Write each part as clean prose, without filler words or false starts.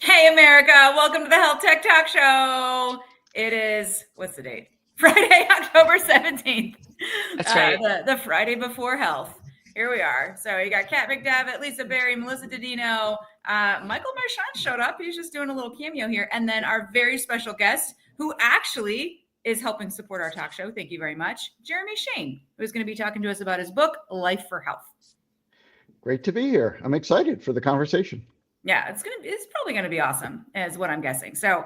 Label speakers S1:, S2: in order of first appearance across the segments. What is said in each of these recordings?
S1: Hey, America. Welcome to the Health Tech Talk Show. It is, what's the date? Friday, October 17th.
S2: That's right.
S1: The Friday before health. Here we are. So you got Kat McDavitt, Lisa Berry, Melissa Didino. Michael Marchand showed up. He's just doing a little cameo here. And then our very special guest, who actually is helping support our talk show. Thank you very much. Jeremy Shane, who's going to be talking to us about his book, Life for Health.
S3: Great to be here. I'm excited for the conversation.
S1: Yeah, it's probably going to be awesome, is what I'm guessing. So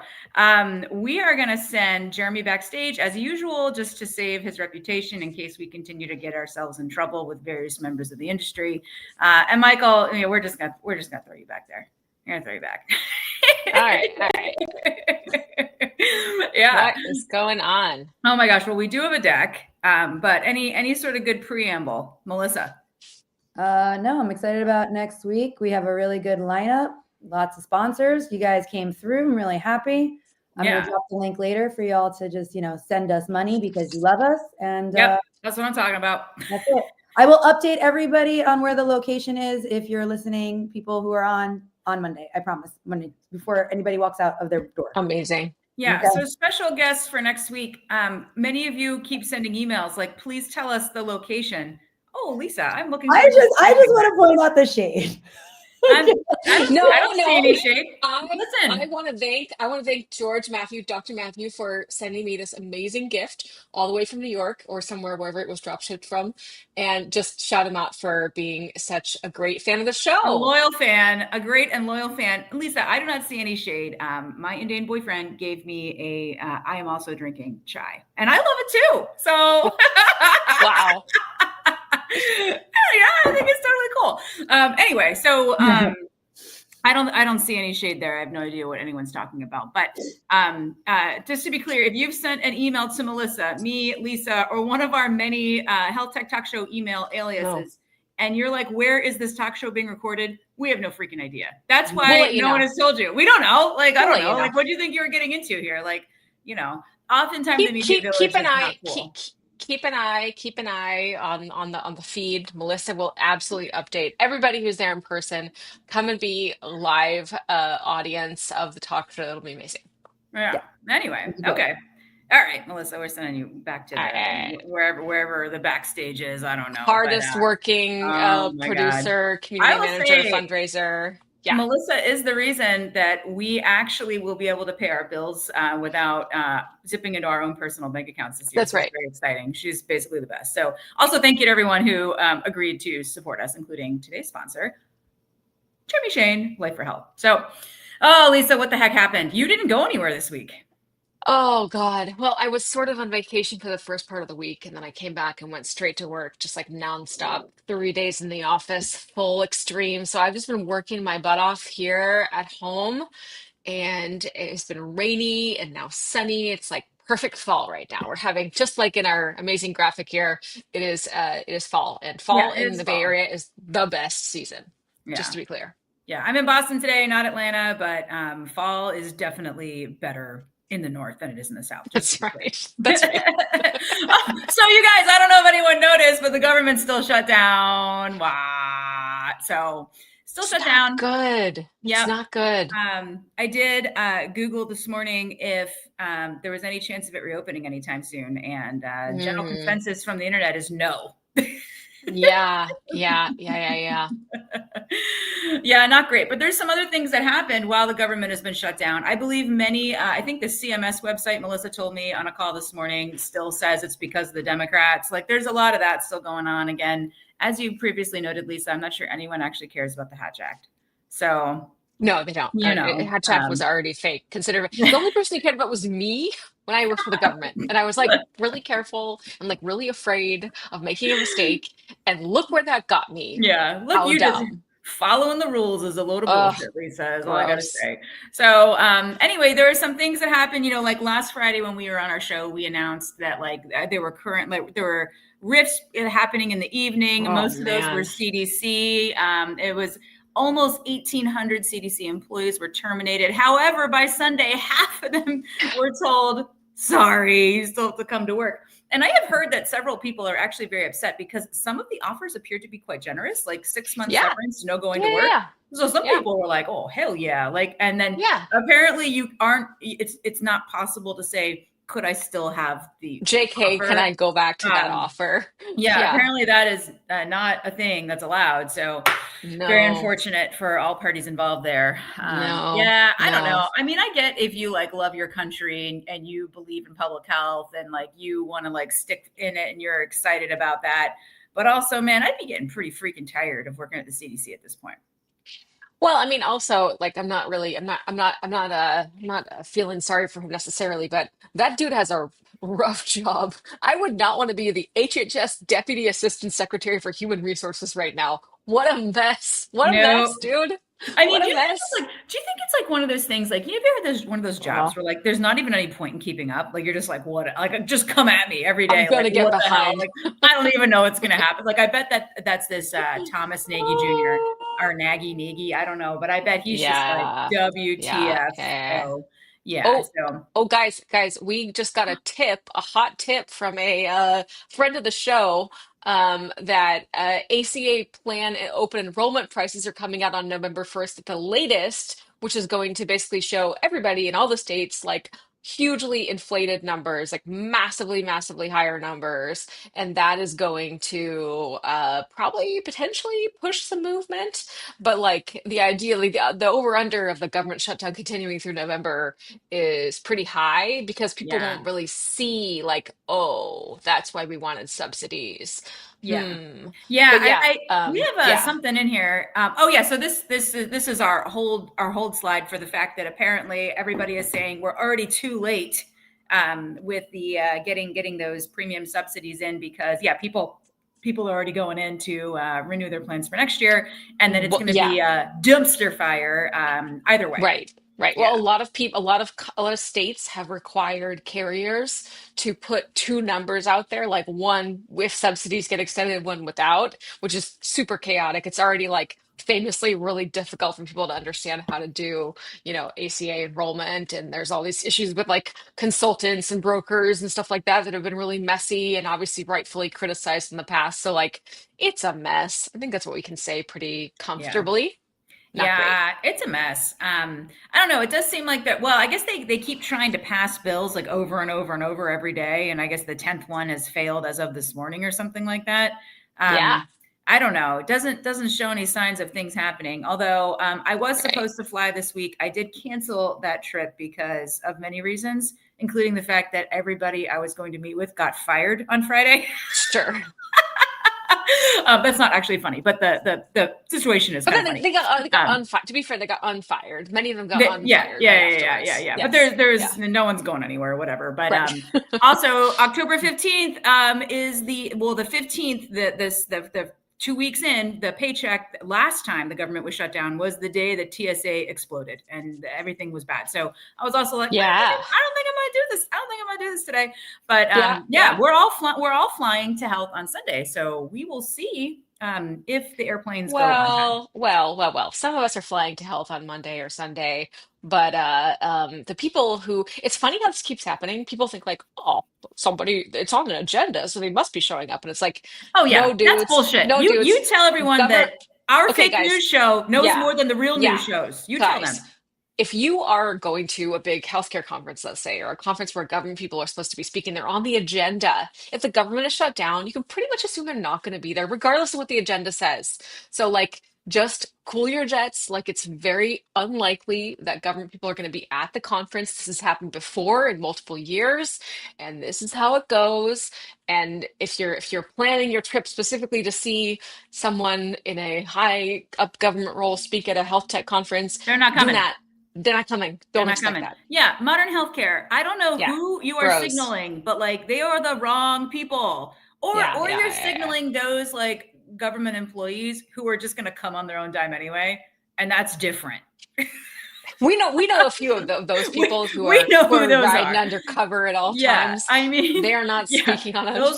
S1: we are going to send Jeremy backstage as usual, just to save his reputation in case we continue to get ourselves in trouble with various members of the industry. And Michael, we're just gonna throw you back there. We're gonna throw you back.
S2: All right.
S1: Yeah.
S2: What is going on?
S1: Oh my gosh. Well, we do have a deck, but any sort of good preamble, Melissa?
S4: No, I'm excited about next week. We have a really good lineup, lots of sponsors. You guys came through. I'm really happy. I'm going to drop the link later for y'all to just, send us money because you love us. And
S1: that's what I'm talking about.
S4: That's it. I will update everybody on where the location is if you're listening, people who are on Monday. I promise, Monday, before anybody walks out of their door.
S2: Amazing.
S1: Yeah.
S4: Okay.
S1: So special guests for next week. Many of you keep sending emails like, please tell us the location. Oh, Lisa, I'm looking.
S4: I just want to point out the shade.
S1: I don't see any shade.
S2: I want to thank George Matthew, Dr. Matthew, for sending me this amazing gift all the way from New York or somewhere, wherever it was drop shipped from, and just shout him out for being such a great fan of the show.
S1: A loyal fan, a great and loyal fan. Lisa, I do not see any shade. My Indian boyfriend gave me I am also drinking chai, and I love it too. So
S2: Wow.
S1: Yeah, I think it's totally cool. Anyway, so I don't see any shade there. I have no idea what anyone's talking about. But just to be clear, if you've sent an email to Melissa, me, Lisa, or one of our many Health Tech Talk Show email aliases, and you're like, where is this talk show being recorded? We have no freaking idea. That's why no one has told you. We don't know. Like, I don't know. Like, what do you think you were getting into here? Like, oftentimes the media village
S2: keep an
S1: is
S2: eye.
S1: not cool.
S2: Keep an eye on the feed. Melissa will absolutely update everybody who's there in person. Come and be a live audience of the talk show. It'll be amazing.
S1: Yeah. Anyway, okay. All right, Melissa, we're sending you back to wherever the backstage is. I don't know.
S2: Hardest working producer, community manager, fundraiser. Yeah.
S1: Melissa is the reason that we actually will be able to pay our bills without zipping into our own personal bank accounts this year.
S2: That's right.
S1: It's very exciting. She's basically the best. So also thank you to everyone who agreed to support us, including today's sponsor, Jeremy Shane, Life for Health. So, Lisa, what the heck happened? You didn't go anywhere this week.
S2: Oh, God. Well, I was sort of on vacation for the first part of the week, and then I came back and went straight to work, just like nonstop, 3 days in the office, full extreme. So I've just been working my butt off here at home, and it's been rainy and now sunny. It's like perfect fall right now. We're having, just like in our amazing graphic here, it is fall, and fall in the Bay Area is the best season, just to be clear.
S1: Yeah, I'm in Boston today, not Atlanta, but fall is definitely better in the north than it is in the south.
S2: That's right. That's right.
S1: So you guys, I don't know if anyone noticed, but the government's still shut down. What? So still shut down.
S2: Good. Yeah. It's not good.
S1: I did Google this morning if there was any chance of it reopening anytime soon. And general consensus from the internet is no.
S2: Yeah.
S1: Yeah, not great. But there's some other things that happened while the government has been shut down. I believe many, I think the CMS website, Melissa told me on a call this morning, still says it's because of the Democrats. Like there's a lot of that still going on. Again, as you previously noted, Lisa, I'm not sure anyone actually cares about the Hatch Act. So
S2: no, they don't. Hatch Act was already fake. Consider the only person who cared about was me when I worked for the government. And I was like really careful and like really afraid of making a mistake. And look where that got me.
S1: Yeah. Look, you just following the rules is a load of bullshit, Lisa, is all I gotta say. So anyway, there are some things that happened, like last Friday when we were on our show, we announced that there were rifts happening in the evening. Most of those were CDC. It was almost 1,800 CDC employees were terminated. However, by Sunday, half of them were told, sorry, you still have to come to work. And I have heard that several people are actually very upset because some of the offers appear to be quite generous, like 6 months severance, no going to work.
S2: Yeah.
S1: So some people were like, oh, hell yeah. Like, and then apparently it's not possible to say, could I still have the
S2: JK,
S1: offer?
S2: can I go back to that offer?
S1: Yeah, apparently that is not a thing that's allowed. So very unfortunate for all parties involved there. I don't know. I mean, I get if you like love your country and you believe in public health and like you want to like stick in it and you're excited about that. But also, man, I'd be getting pretty freaking tired of working at the CDC at this point.
S2: Well, I mean, also, like, I'm not feeling sorry for him necessarily, but that dude has a rough job. I would not want to be the HHS Deputy Assistant Secretary for Human Resources right now. What a mess. What a mess, dude.
S1: I mean,
S2: what
S1: do
S2: a
S1: you
S2: mess.
S1: do you think it's like one of those things, like, you ever had one of those jobs where like there's not even any point in keeping up? Like you're just like, what? Like just come at me every day.
S2: I'm gonna
S1: like,
S2: get
S1: what
S2: behind.
S1: The hell? Like, I don't even know what's gonna happen. Like I bet that's this Thomas Nagy Jr. or Nagy. I don't know, but I bet he's just like WTF. So
S2: guys, we just got a hot tip from a friend of the show, that ACA plan open enrollment prices are coming out on November 1st at the latest, which is going to basically show everybody in all the states like hugely inflated numbers, like massively higher numbers, and that is going to probably potentially push some movement. But like ideally the over under of the government shutdown continuing through November is pretty high because people won't really see like, oh, that's why we wanted subsidies.
S1: We have
S2: Yeah.
S1: something in here. So this is our hold slide for the fact that apparently everybody is saying we're already too late with the getting those premium subsidies in because people are already going in to renew their plans for next year, and then it's going to be a dumpster fire either way.
S2: Right. Well, a lot of states have required carriers to put two numbers out there, like one with subsidies get extended, one without, which is super chaotic. It's already like famously really difficult for people to understand how to do, ACA enrollment. And there's all these issues with like consultants and brokers and stuff like that have been really messy and obviously rightfully criticized in the past. So like it's a mess. I think that's what we can say pretty comfortably.
S1: It's a mess. I don't know. It does seem like that. Well, I guess they keep trying to pass bills like over and over and over every day. And I guess the 10th one has failed as of this morning or something like that. I don't know. It doesn't show any signs of things happening. Although I was supposed to fly this week. I did cancel that trip because of many reasons, including the fact that everybody I was going to meet with got fired on Friday.
S2: Sure.
S1: That's not actually funny, but the situation is. But then
S2: they got unfired. To be fair, they got unfired. Many of them got unfired.
S1: Yeah. Yes. But there's no one's going anywhere, whatever. But also October 15th is the 15th. The 2 weeks in, the paycheck last time the government was shut down was the day that TSA exploded and everything was bad. So I was also like, I don't think I'm going to do this. I don't think I'm going to do this today. But we're all flying to health on Sunday. So we will see if the airplanes go on time.
S2: Well. Some of us are flying to health on Monday or Sunday. But the people who, it's funny how this keeps happening. People think like, oh, it's on an agenda, so they must be showing up. And it's like, no, dudes,
S1: that's bullshit.
S2: No, dudes.
S1: You tell everyone that our fake news show knows more than the real news shows. You tell them.
S2: If you are going to a big healthcare conference, let's say, or a conference where government people are supposed to be speaking, they're on the agenda. If the government is shut down, you can pretty much assume they're not going to be there, regardless of what the agenda says. So, like, just cool your jets. Like, it's very unlikely that government people are going to be at the conference. This has happened before in multiple years, and this is how it goes. And if you're planning your trip specifically to see someone in a high up government role speak at a health tech conference,
S1: they're not coming.
S2: They're not coming. Don't expect that.
S1: Yeah, modern healthcare. I don't know who you are signaling, but like they are the wrong people. Or you're signaling those like government employees who are just going to come on their own dime anyway, and that's different.
S2: We know a few of those people who are riding undercover at all times.
S1: I mean,
S2: they are not speaking on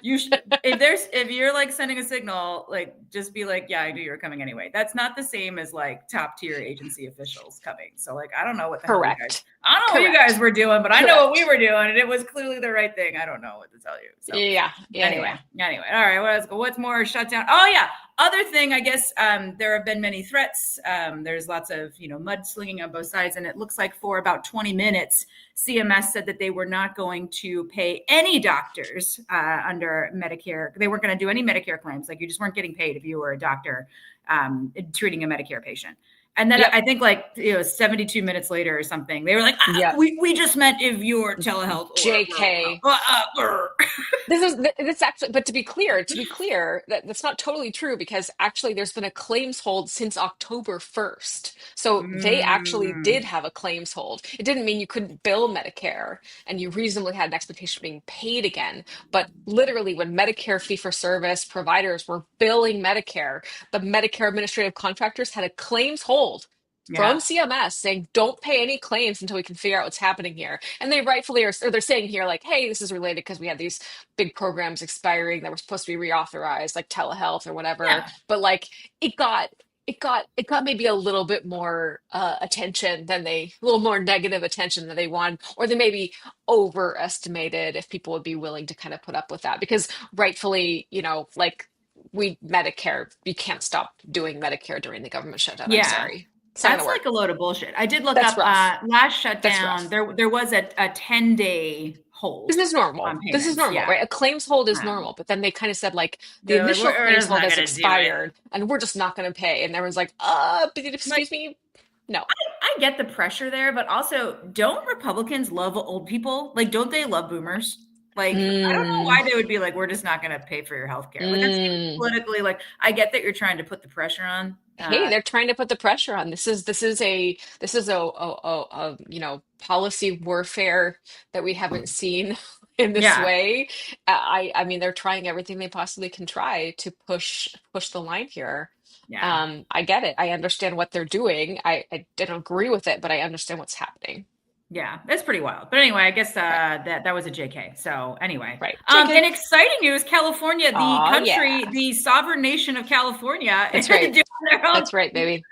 S1: if you're like sending a signal, like just be like, yeah, I knew you were coming anyway. That's not the same as like top tier agency officials coming. So like, I don't know what the hell
S2: Correct.
S1: I don't know what you
S2: Correct.
S1: guys were doing, but I know what we were doing, and it was clearly the right thing. I don't know what to tell you. So
S2: Yeah.
S1: anyway, all right. What's more shutdown? Oh yeah. Other thing, I guess there have been many threats. There's lots of mudslinging on both sides, and it looks like for about 20 minutes, CMS said that they were not going to pay any doctors under Medicare. They weren't going to do any Medicare claims. Like you just weren't getting paid if you were a doctor treating a Medicare patient. And then I think 72 minutes later or something, they were like, we just meant if you're telehealth.
S2: JK. This actually, but to be clear, that's not totally true, because actually there's been a claims hold since October 1st. So they actually did have a claims hold. It didn't mean you couldn't bill Medicare and you reasonably had an expectation of being paid again. But literally, when Medicare fee-for-service providers were billing Medicare, the Medicare administrative contractors had a claims hold from CMS saying, don't pay any claims until we can figure out what's happening here. And they rightfully are, or they're saying here, like, hey, this is related because we had these big programs expiring that were supposed to be reauthorized, like telehealth or whatever.
S1: Yeah.
S2: But like it got maybe a little bit more attention than a little more negative attention than they wanted, or they maybe overestimated if people would be willing to kind of put up with that, because rightfully, like Medicare, you can't stop doing Medicare during the government shutdown. I'm sorry.
S1: That's like a load of bullshit. I did look up last shutdown. There was a 10-day hold.
S2: This is normal. This is normal, right? A claims hold is normal, but then they kind of said like the initial claims hold has expired, and we're just not going to pay. And everyone's like, excuse me, no.
S1: I get the pressure there, but also, don't Republicans love old people? Like, don't they love boomers? Like, I don't know why they would be like, we're just not going to pay for your health care. Like, that seems politically, like, I get that you're trying to put the pressure on.
S2: Hey, they're trying to put the pressure on. This is a policy warfare that we haven't seen in this way. I mean, they're trying everything they possibly can try to push the line here. I get it. I understand what they're doing. I don't agree with it, but I understand what's happening.
S1: Yeah, that's pretty wild. But anyway, I guess that was a JK. So anyway,
S2: JK.
S1: In exciting news, California, the sovereign nation of California,
S2: that's right. That's right, baby.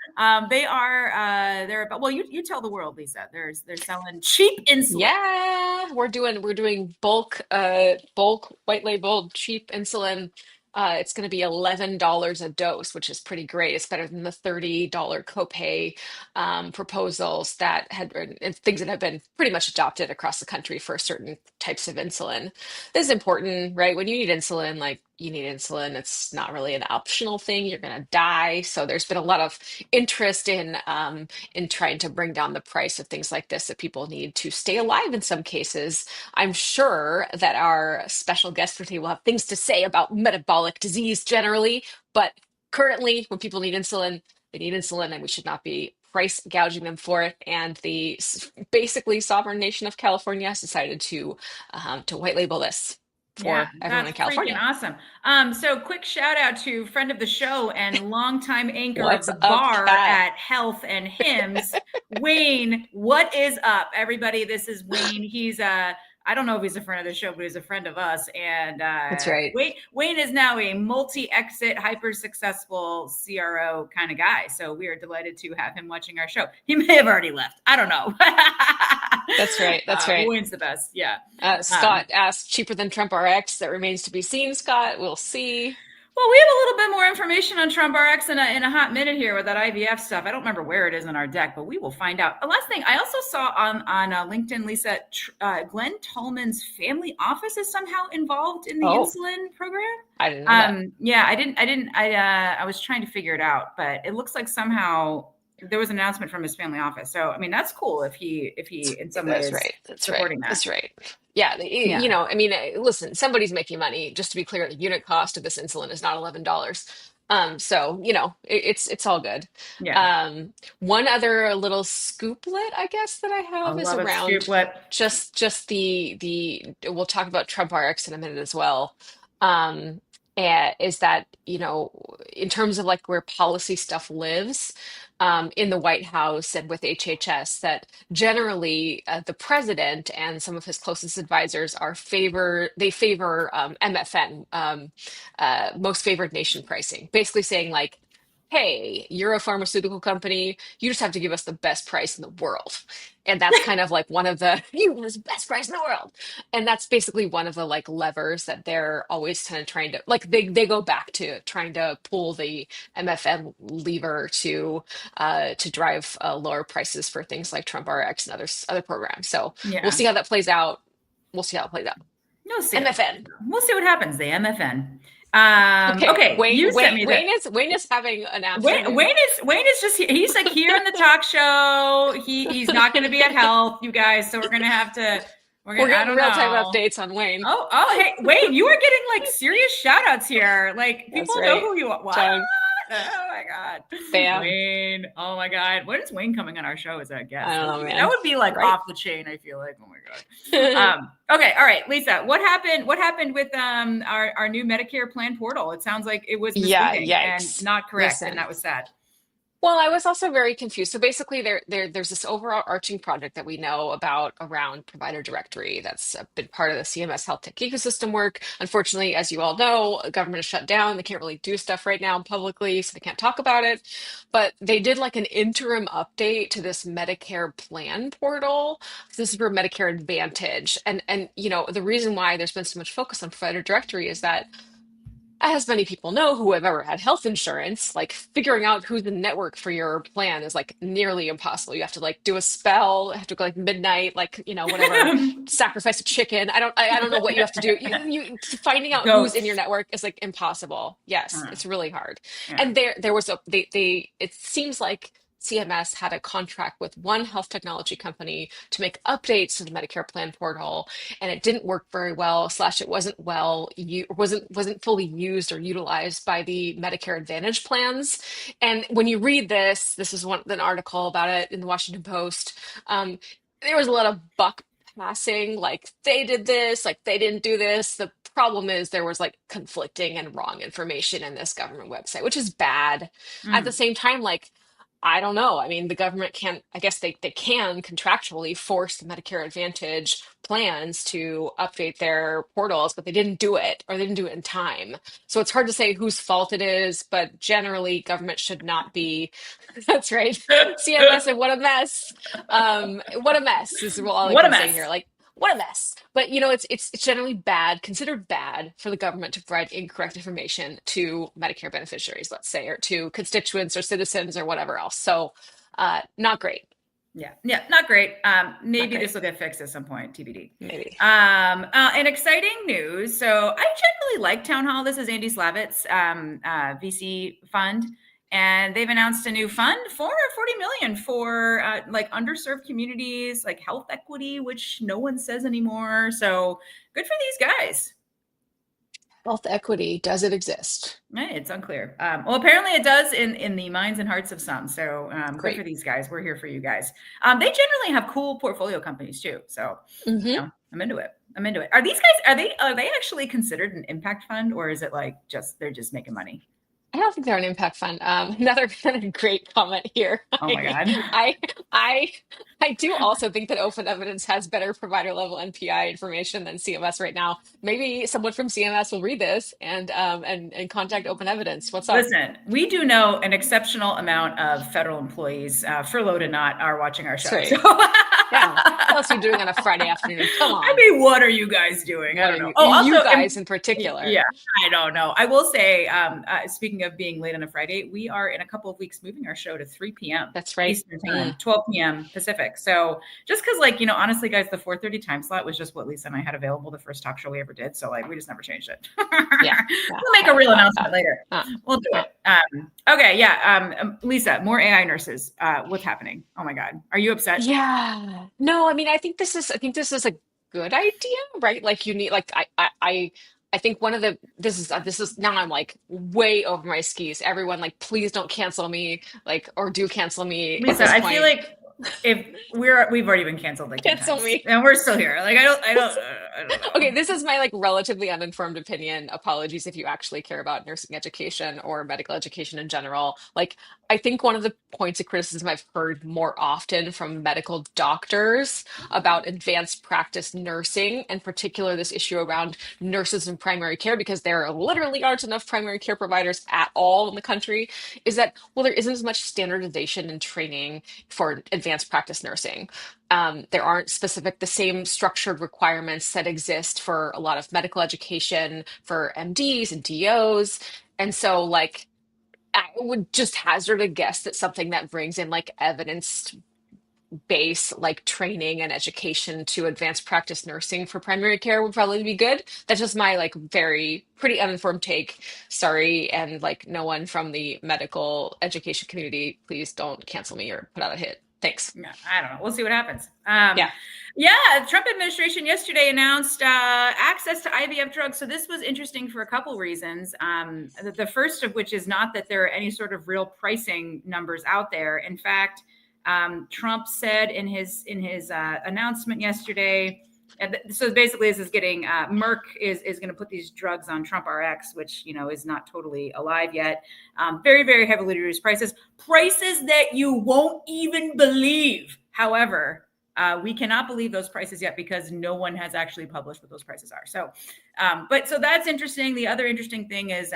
S1: They are they're about, well, you tell the world, Lisa. They're selling cheap insulin.
S2: Yeah, we're doing bulk white label cheap insulin. It's going to be $11 a dose, which is pretty great. It's better than the $30 copay proposals and things that have been pretty much adopted across the country for certain types of insulin. This is important, right? When you need insulin, like you need insulin, it's not really an optional thing. You're going to die. So there's been a lot of interest in trying to bring down the price of things like this that people need to stay alive in some cases. I'm sure that our special guest for today will have things to say about metabolic disease generally, but currently when people need insulin, they need insulin, and we should not be price gouging them for it. And the basically sovereign nation of California has decided to white label this for everyone in California.
S1: Freaking awesome. So quick shout out to friend of the show and longtime anchor of the bar at Health and Hims, Wayne. What is up, everybody? This is Wayne. He's I don't know if he's a friend of the show, but he's a friend of us. And
S2: that's right.
S1: Wayne is now a multi-exit, hyper-successful CRO kind of guy. So we are delighted to have him watching our show. He may have already left. I don't know.
S2: That's right. That's right.
S1: Wayne's the best. Yeah.
S2: Scott asked, cheaper than Trump RX. That remains to be seen, Scott. We'll see.
S1: Well, we have a little bit more information on Trump RX in a hot minute here with that IVF stuff. I don't remember where it is in our deck, but we will find out. The last thing I also saw on LinkedIn, Lisa, Glenn Tolman's family office is somehow involved in the insulin program.
S2: I didn't know that.
S1: Yeah, I was trying to figure it out, but it looks like somehow there was an announcement from his family office. So, I mean, that's cool if he in some way is supporting that.
S2: That's right. Yeah, I mean, listen, somebody's making money. Just to be clear, the unit cost of this insulin is not $11. So it's all good.
S1: Yeah.
S2: One other little scooplet, I guess, that I have is around just the we'll talk about Trump RX in a minute as well. is that, in terms of like where policy stuff lives, in the White House and with HHS, that generally the president and some of his closest advisors they favor MFN, most favored nation pricing, basically saying like, hey, you're a pharmaceutical company, you just have to give us the best price in the world. And that's kind of like one of the, you give us the best price in the world. And that's basically one of the like levers that they're always kind of trying to like they go back to trying to pull the MFN lever to drive lower prices for things like Trump RX and other programs. So we'll
S1: Yeah.
S2: see how that plays out. We'll see how it plays out.
S1: We'll see.
S2: MFN.
S1: We'll see what happens. The MFN.
S2: Okay,
S1: Okay. You sent me that.
S2: Wayne is having an afternoon.
S1: Wayne is just he's like here in the talk show. He's not going to be at health, you guys. So we're gonna have to.
S2: We're getting real time updates on Wayne.
S1: Oh, hey, Wayne, you are getting like serious shout outs here. Like people know who you are. What? Oh my God.
S2: Bam.
S1: Wayne. Oh my God. When is Wayne coming on our show as a guest?
S2: I don't know, man.
S1: That would be like off the chain, I feel like. Oh my God. Okay. All right, Lisa, what happened with our new Medicare plan portal? It sounds like it was misleading and not correct.
S2: Listen.
S1: And that was sad.
S2: Well, I was also very confused. So basically, there's this overall arching project that we know about around provider directory that's been part of the CMS health tech ecosystem work. Unfortunately, as you all know, the government is shut down. They can't really do stuff right now publicly, so they can't talk about it. But they did like an interim update to this Medicare plan portal. So this is for Medicare Advantage, and the reason why there's been so much focus on provider directory is that, as many people know who have ever had health insurance, like figuring out who's the network for your plan is like nearly impossible. You have to like do a spell, have to go like midnight, like whatever, sacrifice a chicken. I don't know what you have to do. You finding out who's in your network is like impossible. Yes, it's really hard.
S1: Yeah.
S2: And there was it seems like CMS had a contract with one health technology company to make updates to the Medicare plan portal, and it didn't work very well, slash it wasn't fully used or utilized by the Medicare Advantage plans. And when you read this is an article about it in the Washington Post. There was a lot of buck passing, like they did this, like they didn't do this. The problem is there was like conflicting and wrong information in this government website, which is bad. At the same time, like, I don't know. I mean, the government can't, I guess they can contractually force the Medicare Advantage plans to update their portals, but they didn't do it, or they didn't do it in time. So it's hard to say whose fault it is, but generally government should not be. That's right. CMS, and what a mess. What a mess is all I can say here. Like, what a mess. But it's generally considered bad for the government to provide incorrect information to Medicare beneficiaries, let's say, or to constituents or citizens or whatever else. So not great.
S1: Yeah, not great. Maybe this will get fixed at some point, TBD.
S2: Maybe.
S1: And exciting news. So I generally like Town Hall. This is Andy Slavitt's VC fund. And they've announced a new fund, $440 million for like underserved communities, like health equity, which no one says anymore. So good for these guys.
S2: Health equity, does it exist?
S1: It's unclear. Well, apparently it does in the minds and hearts of some. So good for these guys. We're here for you guys. They generally have cool portfolio companies too. So I'm into it. Are these guys, are they actually considered an impact fund, or is it like they're just making money?
S2: I don't think they're an impact fund. Another kind of great comment here.
S1: Oh my God.
S2: I do also think that Open Evidence has better provider level NPI information than CMS right now. Maybe someone from CMS will read this and contact Open Evidence. What's up?
S1: Listen, we do know an exceptional amount of federal employees, furloughed and not, are watching our show.
S2: Right.
S1: So.
S2: Yeah. What else are you doing on a Friday afternoon? Come on.
S1: I mean, what are you guys doing? I don't know.
S2: Also, you guys in particular.
S1: Yeah, I don't know. I will say, speaking of being late on a Friday, we are in a couple of weeks moving our show to 3 p.m.
S2: That's right.
S1: Eastern time, 12 p.m. Pacific. So just because, like, honestly, guys, the 4:30 time slot was just what Lisa and I had available, the first talk show we ever did. So, like, we just never changed it. We'll make a real announcement later. We'll do it. Okay, yeah. Lisa, more AI nurses. What's happening? Oh my God, are you upset?
S2: Yeah. No, I mean, I think this is a good idea, right? Like you need, like I think this is now I'm like way over my skis. Everyone, like, please don't cancel me, like, or do cancel me.
S1: Lisa, I feel like if we've already been canceled like 10
S2: Cancel
S1: times
S2: me.
S1: and we're still here. Like, I don't know.
S2: Okay, this is my like relatively uninformed opinion. Apologies if you actually care about nursing education or medical education in general. Like, I think one of the points of criticism I've heard more often from medical doctors about advanced practice nursing, in particular this issue around nurses in primary care, because there literally aren't enough primary care providers at all in the country, is that, well, there isn't as much standardization and training for advanced practice nursing. There aren't the same structured requirements that exist for a lot of medical education for MDs and DOs. And so, like, I would just hazard a guess that something that brings in like evidence base, like training and education to advanced practice nursing for primary care would probably be good. That's just my like very pretty uninformed take. Sorry. And like no one from the medical education community, please don't cancel me or put out a hit. Thanks.
S1: Yeah, I don't know. We'll see what happens.
S2: Yeah.
S1: Yeah, Trump administration yesterday announced access to IVF drugs. So this was interesting for a couple reasons. The first of which is not that there are any sort of real pricing numbers out there. In fact, Trump said in his announcement yesterday. So basically, this is getting Merck is going to put these drugs on Trump RX, which is not totally alive yet. Very, very heavily reduced prices that you won't even believe. However, we cannot believe those prices yet because no one has actually published what those prices are. So, so that's interesting. The other interesting thing is.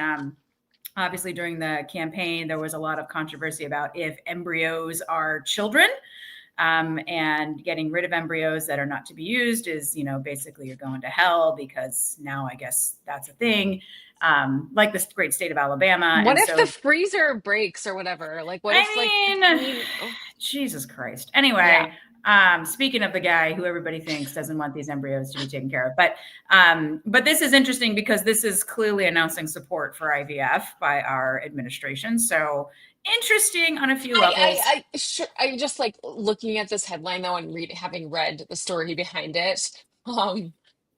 S1: Obviously, during the campaign, there was a lot of controversy about if embryos are children. And getting rid of embryos that are not to be used is, basically you're going to hell because now I guess that's a thing. Like this great state of Alabama.
S2: What if the freezer breaks or whatever? Like, what if
S1: Jesus Christ. Anyway, speaking of the guy who everybody thinks doesn't want these embryos to be taken care of, but this is interesting because this is clearly announcing support for IVF by our administration. So interesting on a few levels.
S2: I just like looking at this headline though and having read the story behind it. I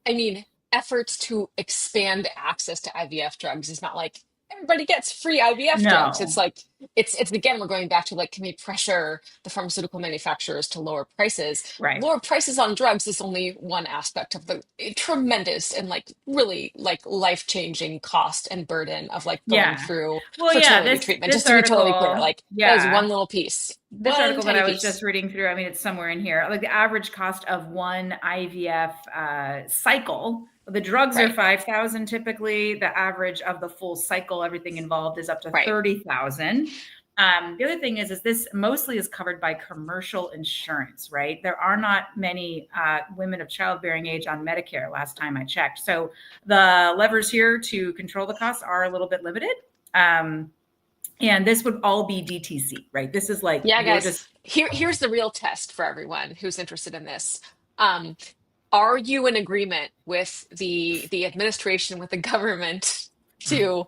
S2: mean, efforts to expand access to IVF drugs is not like everybody gets free IVF drugs. It's like it's again, we're going back to like, can we pressure the pharmaceutical manufacturers to lower prices?
S1: Right.
S2: Lower prices on drugs is only one aspect of the tremendous and like really like life-changing cost and burden of like going through fertility treatment. Just to be totally clear, like that is one little piece.
S1: This article that I was just reading through, I mean, it's somewhere in here. Like the average cost of one IVF cycle, the drugs are $5,000 typically. The average of the full cycle, everything involved, is up to $30,000. The other thing is this mostly is covered by commercial insurance, right? There are not many women of childbearing age on Medicare last time I checked. So the levers here to control the costs are a little bit limited. And this would all be DTC, right? This is like,
S2: guys, here's the real test for everyone who's interested in this. Are you in agreement with the administration, with the government to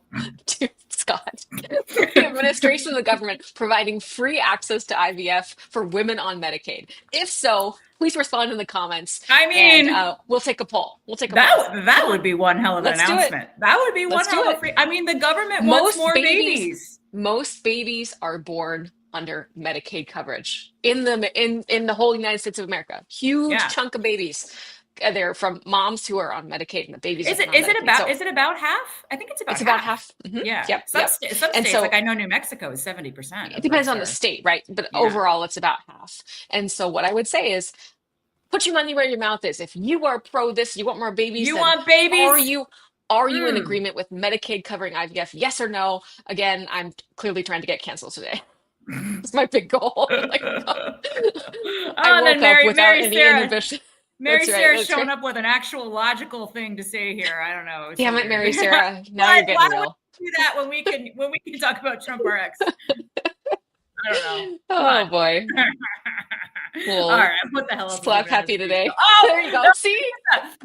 S2: Scott, the administration of the government providing free access to IVF for women on Medicaid? If so, please respond in the comments.
S1: I mean,
S2: and, we'll take a poll.
S1: That would be one hell of an announcement. That would be one hell of a free. I mean, the government wants more babies.
S2: Most babies are born under Medicaid coverage in the whole United States of America. Huge chunk of babies. They're from moms who are on Medicaid, and the babies. Is it
S1: about half? I think it's about half.
S2: It's about half. Mm-hmm.
S1: Yeah.
S2: Yep.
S1: Some states, like I know New Mexico is 70%.
S2: It depends on the state, right? But overall, it's about half. And so, what I would say is, put your money where your mouth is. If you are pro this, you want more babies.
S1: You want babies?
S2: Are you in agreement with Medicaid covering IVF? Yes or no? Again, I'm clearly trying to get canceled today. It's my big goal. Like, I woke up without any inhibition.
S1: Mary Sarah's showing up with an actual logical thing to say here. I don't know.
S2: Damn it, Mary Sarah. Now you're getting real.
S1: Do that when we can talk about Trump RX. I don't know.
S2: Oh boy.
S1: All right, what the hell?
S2: Slap happy today. Oh, there you go. See?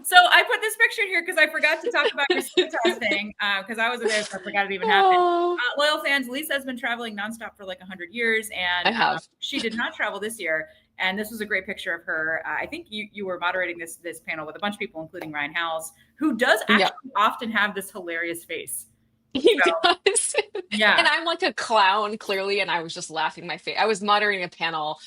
S1: So I put this picture here because I forgot to talk about your skin testing because I wasn't there, so I forgot it even happened. Loyal fans, Lisa has been traveling nonstop for like 100 years, and she did not travel this year. And this was a great picture of her. I think you were moderating this panel with a bunch of people, including Ryan Howells, who does actually often have this hilarious face.
S2: He
S1: So,
S2: does.
S1: yeah.
S2: And I'm like a clown, clearly, and I was just laughing my face. I was moderating a panel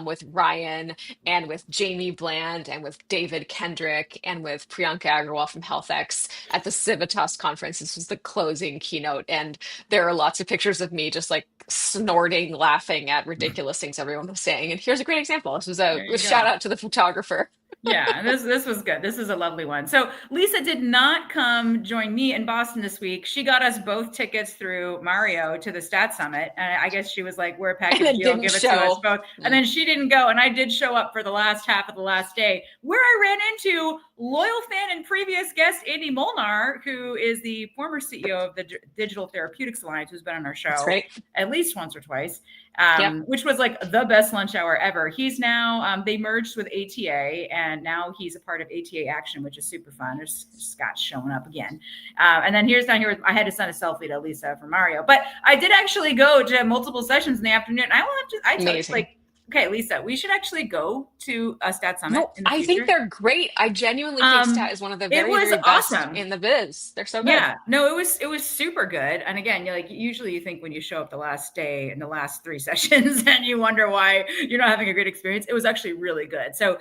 S2: with Ryan and with Jamie Bland and with David Kendrick and with Priyanka Agarwal from HealthX at the Civitas conference. This was the closing keynote, and there are lots of pictures of me just like snorting, laughing at ridiculous things everyone was saying. And here's a great example. This was
S1: There
S2: a
S1: you
S2: shout
S1: go.
S2: out to the photographer.
S1: Yeah, this was good. This is a lovely one. So Lisa did not come join me in Boston this week. She got us both tickets through Mario to the Stat Summit, and I guess she was like, "We're a
S2: And
S1: package
S2: then
S1: deal.
S2: didn't
S1: Give it to us
S2: show.
S1: both." And then she didn't go, and I did show up for the last half of the last day, where I ran into loyal fan and previous guest Andy Molnar, who is the former CEO of the Digital Therapeutics Alliance, who's been on our
S2: That's
S1: show
S2: right.
S1: at least once or twice.
S2: Yep.
S1: Which was like the best lunch hour ever. He's now, they merged with ATA, and now he's a part of ATA Action, which is super fun. There's Scott showing up again. And then here's down here, I had to send a selfie to Lisa for Mario, but I did actually go to multiple sessions in the afternoon. I tell you, like, okay, Lisa, we should actually go to a Stat Summit
S2: No,
S1: in the
S2: I
S1: future.
S2: think they're great. I genuinely think Stat is one of the very, very best
S1: awesome
S2: in the biz. They're so good.
S1: Yeah, no, it was super good. And again, you're like, usually you think when you show up the last day in the last 3 sessions and you wonder why you're not having a great experience. It was actually really good. So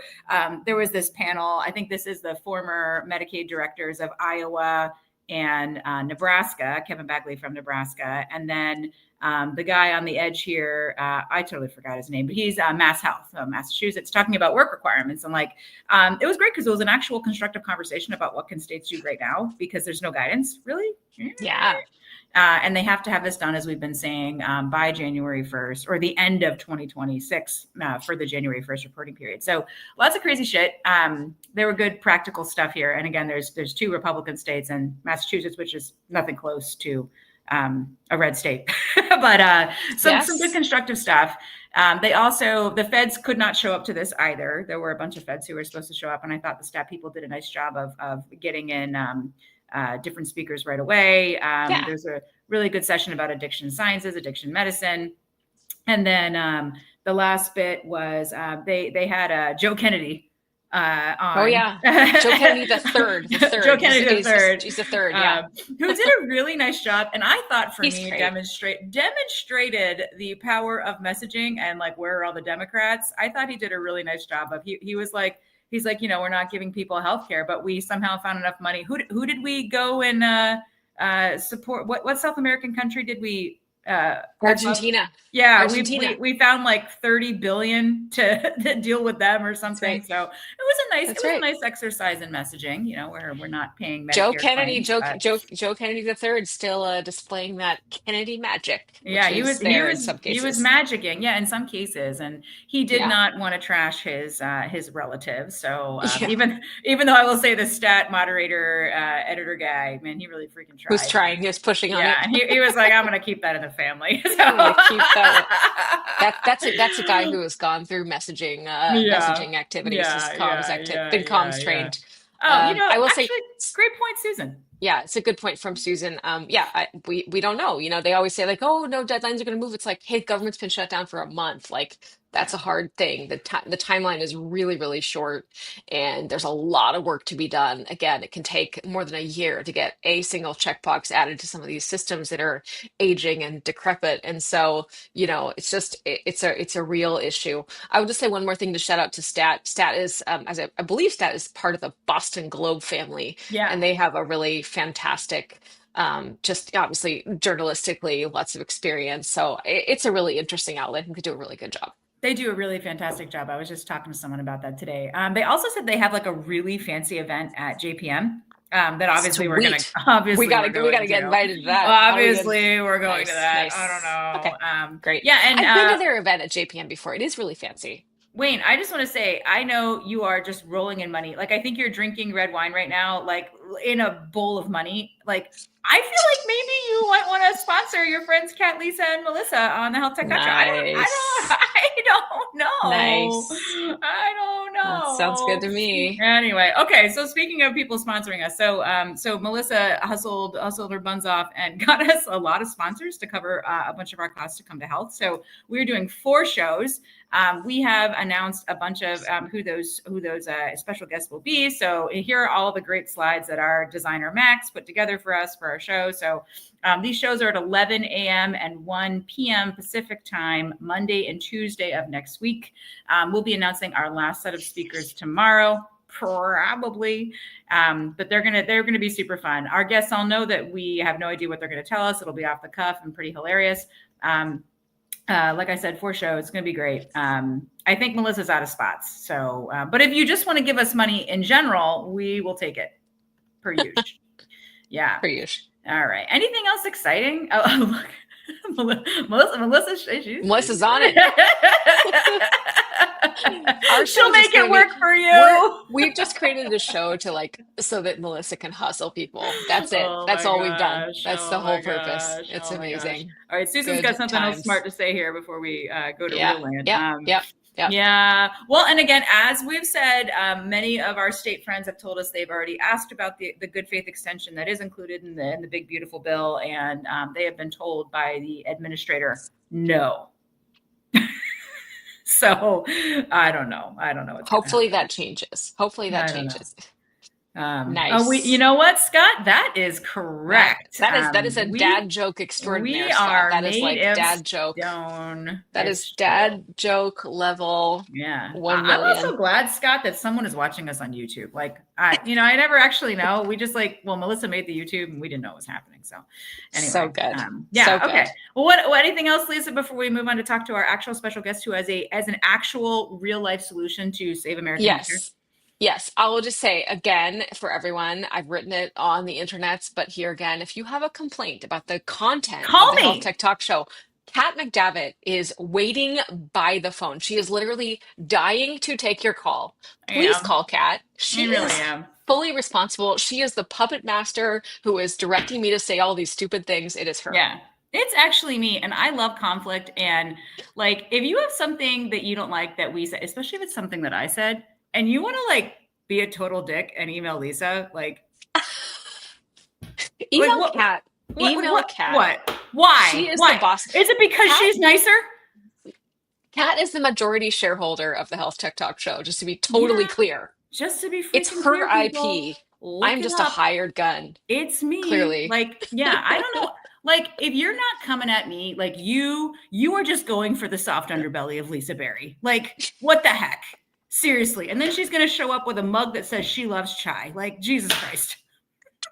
S1: there was this panel. I think this is the former Medicaid directors of Iowa and Nebraska, Kevin Bagley from Nebraska, and then the guy on the edge here, I totally forgot his name, but he's Mass Health, Massachusetts, talking about work requirements. And like, it was great because it was an actual constructive conversation about what can states do right now, because there's no guidance, really.
S2: Yeah.
S1: And they have to have this done, as we've been saying, by January 1st or the end of 2026 for the January 1st reporting period. So lots of crazy shit. There were good practical stuff here. And again, there's 2 Republican states and Massachusetts, which is nothing close to a red state, but some good constructive stuff. They also, the feds could not show up to this either. There were a bunch of feds who were supposed to show up, and I thought the Stat people did a nice job of getting in different speakers right away. There's a really good session about addiction sciences, addiction medicine. And then the last bit was they had Joe Kennedy on.
S2: Oh yeah, Joe Kennedy the third.
S1: Joe Kennedy the third.
S2: He's the third, yeah.
S1: Who did a really nice job, and I thought for me demonstrated the power of messaging and like, where are all the Democrats? I thought he did a really nice job of. He was like, he's like, we're not giving people health care, but we somehow found enough money. Who did we go and support? What South American country did we?
S2: Argentina.
S1: Yeah, Argentina. We found like 30 billion to deal with them or something.
S2: Right.
S1: So it was a nice exercise in messaging, where we're not paying Medicare
S2: Joe Kennedy,
S1: claims,
S2: Joe Kennedy the third, still displaying that Kennedy magic.
S1: Yeah, he was magicking, yeah, in some cases, and he did not want to trash his relatives. So even though I will say the Stat moderator editor guy, man, he really freaking tried.
S2: Who's trying? He was pushing on it.
S1: Yeah, and he was like, I'm going to keep that in the family. So.
S2: I'm going to keep that. That's a guy who has gone through messaging activities, been comms trained.
S1: I will say, great point, Susan.
S2: Yeah, it's a good point from Susan. We don't know. They always say like, oh no, deadlines are going to move. It's like, hey, government's been shut down for a month. Like, that's a hard thing. The timeline is really, really short, and there's a lot of work to be done. Again, it can take more than a year to get a single checkbox added to some of these systems that are aging and decrepit. And so, it's a real issue. I would just say one more thing to shout out to Stat. Stat is, I believe Stat is part of the Boston Globe family, and they have a really fantastic. Just obviously journalistically, lots of experience. So it's a really interesting outlet and could do a really good job.
S1: They do a really fantastic job. I was just talking to someone about that today. They also said they have like a really fancy event at JPM. That obviously we gotta
S2: get invited to that.
S1: Obviously, we're going to that. Nice. I don't know.
S2: Okay. Great.
S1: Yeah, and
S2: I've been to their event at JPM before. It is really fancy.
S1: Wayne, I just want to say, I know you are just rolling in money. Like, I think you're drinking red wine right now, like in a bowl of money. Like, I feel like maybe you might want to sponsor your friends Kat, Lisa, and Melissa on the Health Tech Talk Show. I don't know.
S2: Nice.
S1: I don't know.
S2: That sounds good to me.
S1: Anyway, okay. So speaking of people sponsoring us, so Melissa hustled her buns off and got us a lot of sponsors to cover a bunch of our costs to come to health. So we're doing 4 shows. We have announced a bunch of who those special guests will be. So here are all the great slides that our designer Max put together for us for our show. So these shows are at 11 a.m. and 1 p.m. Pacific time, Monday and Tuesday of next week. We'll be announcing our last set of speakers tomorrow, probably, but they're gonna be super fun. Our guests all know that we have no idea what they're gonna tell us. It'll be off the cuff and pretty hilarious. Like I said, 4 shows, it's gonna be great. I think Melissa's out of spots. So, but if you just want to give us money in general, we will take it per usual. Yeah.
S2: Per usual.
S1: All right. Anything else exciting? Oh, look, Melissa's
S2: on it.
S1: She'll make it work for you.
S2: We've just created a show to so that Melissa can hustle people. That's it.
S1: Oh
S2: That's
S1: my
S2: all we've done.
S1: gosh.
S2: That's
S1: Oh
S2: the whole
S1: my
S2: purpose.
S1: gosh.
S2: It's
S1: Oh my gosh.
S2: amazing.
S1: All right. Susan's
S2: Good
S1: got something else
S2: times.
S1: smart to say here before we go to
S2: Yeah.
S1: real land.
S2: Yep.
S1: Yeah. Well, and again, as we've said, many of our state friends have told us they've already asked about the good faith extension that is included in the big, beautiful bill. And they have been told by the administrator, no. So I don't know.
S2: Hopefully that changes. Nice.
S1: Oh, you know what, Scott? That is correct.
S2: That is a dad joke extraordinaire.
S1: We
S2: Scott.
S1: are
S2: That is like
S1: made of
S2: dad joke.
S1: stone.
S2: That is dad joke level.
S1: Yeah.
S2: 1
S1: I'm
S2: million.
S1: also glad, Scott, that someone is watching us on YouTube. I never actually know. We just Melissa made the YouTube and we didn't know what was happening. So anyway.
S2: So good.
S1: Yeah.
S2: So
S1: okay.
S2: good.
S1: Well, what anything else, Lisa, before we move on to talk to our actual special guest who has an actual real life solution to save American healthcare?
S2: Yes, I will just say again for everyone, I've written it on the internets, but here again, if you have a complaint about the content
S1: Call
S2: of the Health
S1: me.
S2: Tech Talk Show, Kat McDavitt is waiting by the phone. She is literally dying to take your call. Please call Kat. She is fully responsible. She is the puppet master who is directing me to say all these stupid things. It is her.
S1: Yeah. It's actually me, and I love conflict. And if you have something that you don't like that we said, especially if it's something that I said, and you want to be a total dick and email Lisa,
S2: email Kat.
S1: Email Kat. What? Why?
S2: She is the boss.
S1: Is it because she's nicer?
S2: Kat is the majority shareholder of the Health Tech Talk Show, just to be totally clear.
S1: Just to be freaking
S2: it's her
S1: clear,
S2: IP. I'm just a hired gun.
S1: It's me.
S2: Clearly.
S1: I don't know. If you're not coming at me, you are just going for the soft underbelly of Lisa Berry. What the heck? Seriously. And then she's going to show up with a mug that says she loves chai. Jesus Christ.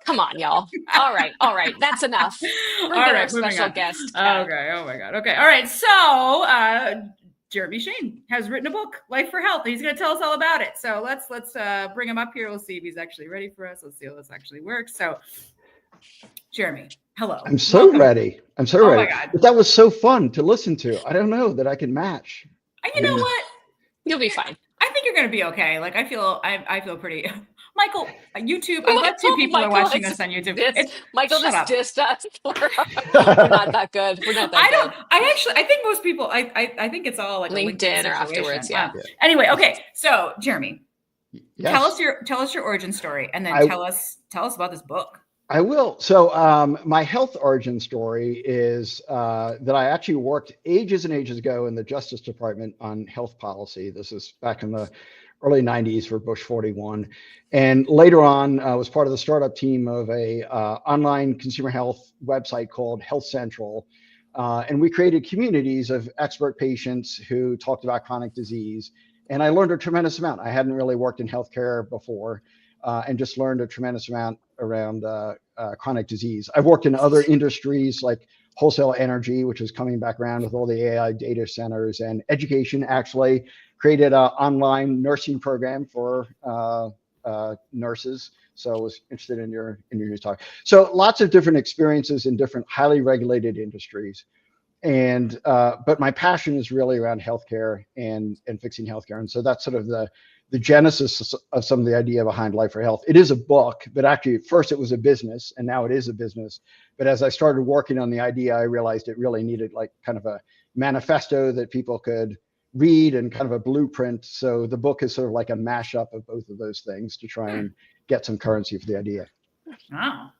S2: Come on, y'all. All right. That's enough. We're
S1: All right,
S2: our special guest.
S1: Okay. Oh my God. Okay. All right. So, Jeremy Shane has written a book, Life for Health. He's going to tell us all about it. So let's bring him up here. We'll see if he's actually ready for us. Let's see how this actually works. So, Jeremy, hello.
S3: I'm so ready. I'm so ready.
S1: Oh my God.
S3: But that was so fun to listen to. I don't know that I can match.
S1: You know what?
S2: You'll be fine.
S1: I think you're going to be okay. I feel pretty. Michael, YouTube. I'm glad 2 people are watching us on YouTube.
S2: Michael just dissed us. We're not that good. We're not that good.
S1: I think most people. I think it's all
S2: LinkedIn or afterwards. Yeah.
S1: Anyway, okay. So Jeremy,
S3: yes.
S1: tell us your origin story, and then tell us about this book.
S3: I will. So my health origin story is that I actually worked ages and ages ago in the Justice Department on health policy. This is back in the early 90s for Bush 41. And later on, was part of the startup team of a online consumer health website called Health Central. And we created communities of expert patients who talked about chronic disease. And I learned a tremendous amount. I hadn't really worked in healthcare before. And just learned a tremendous amount around chronic disease. I've worked in other industries like wholesale energy, which is coming back around with all the AI data centers, and education. Actually created an online nursing program for nurses. So I was interested in your news talk. So lots of different experiences in different highly regulated industries. And but my passion is really around healthcare and fixing healthcare. And so that's sort of the genesis of some of the idea behind Life for Health. It is a book, but actually at first it was a business, and now it is a business. But as I started working on the idea, I realized it really needed kind of a manifesto that people could read and kind of a blueprint. So the book is sort of like a mashup of both of those things to try and get some currency for the idea.
S1: Oh,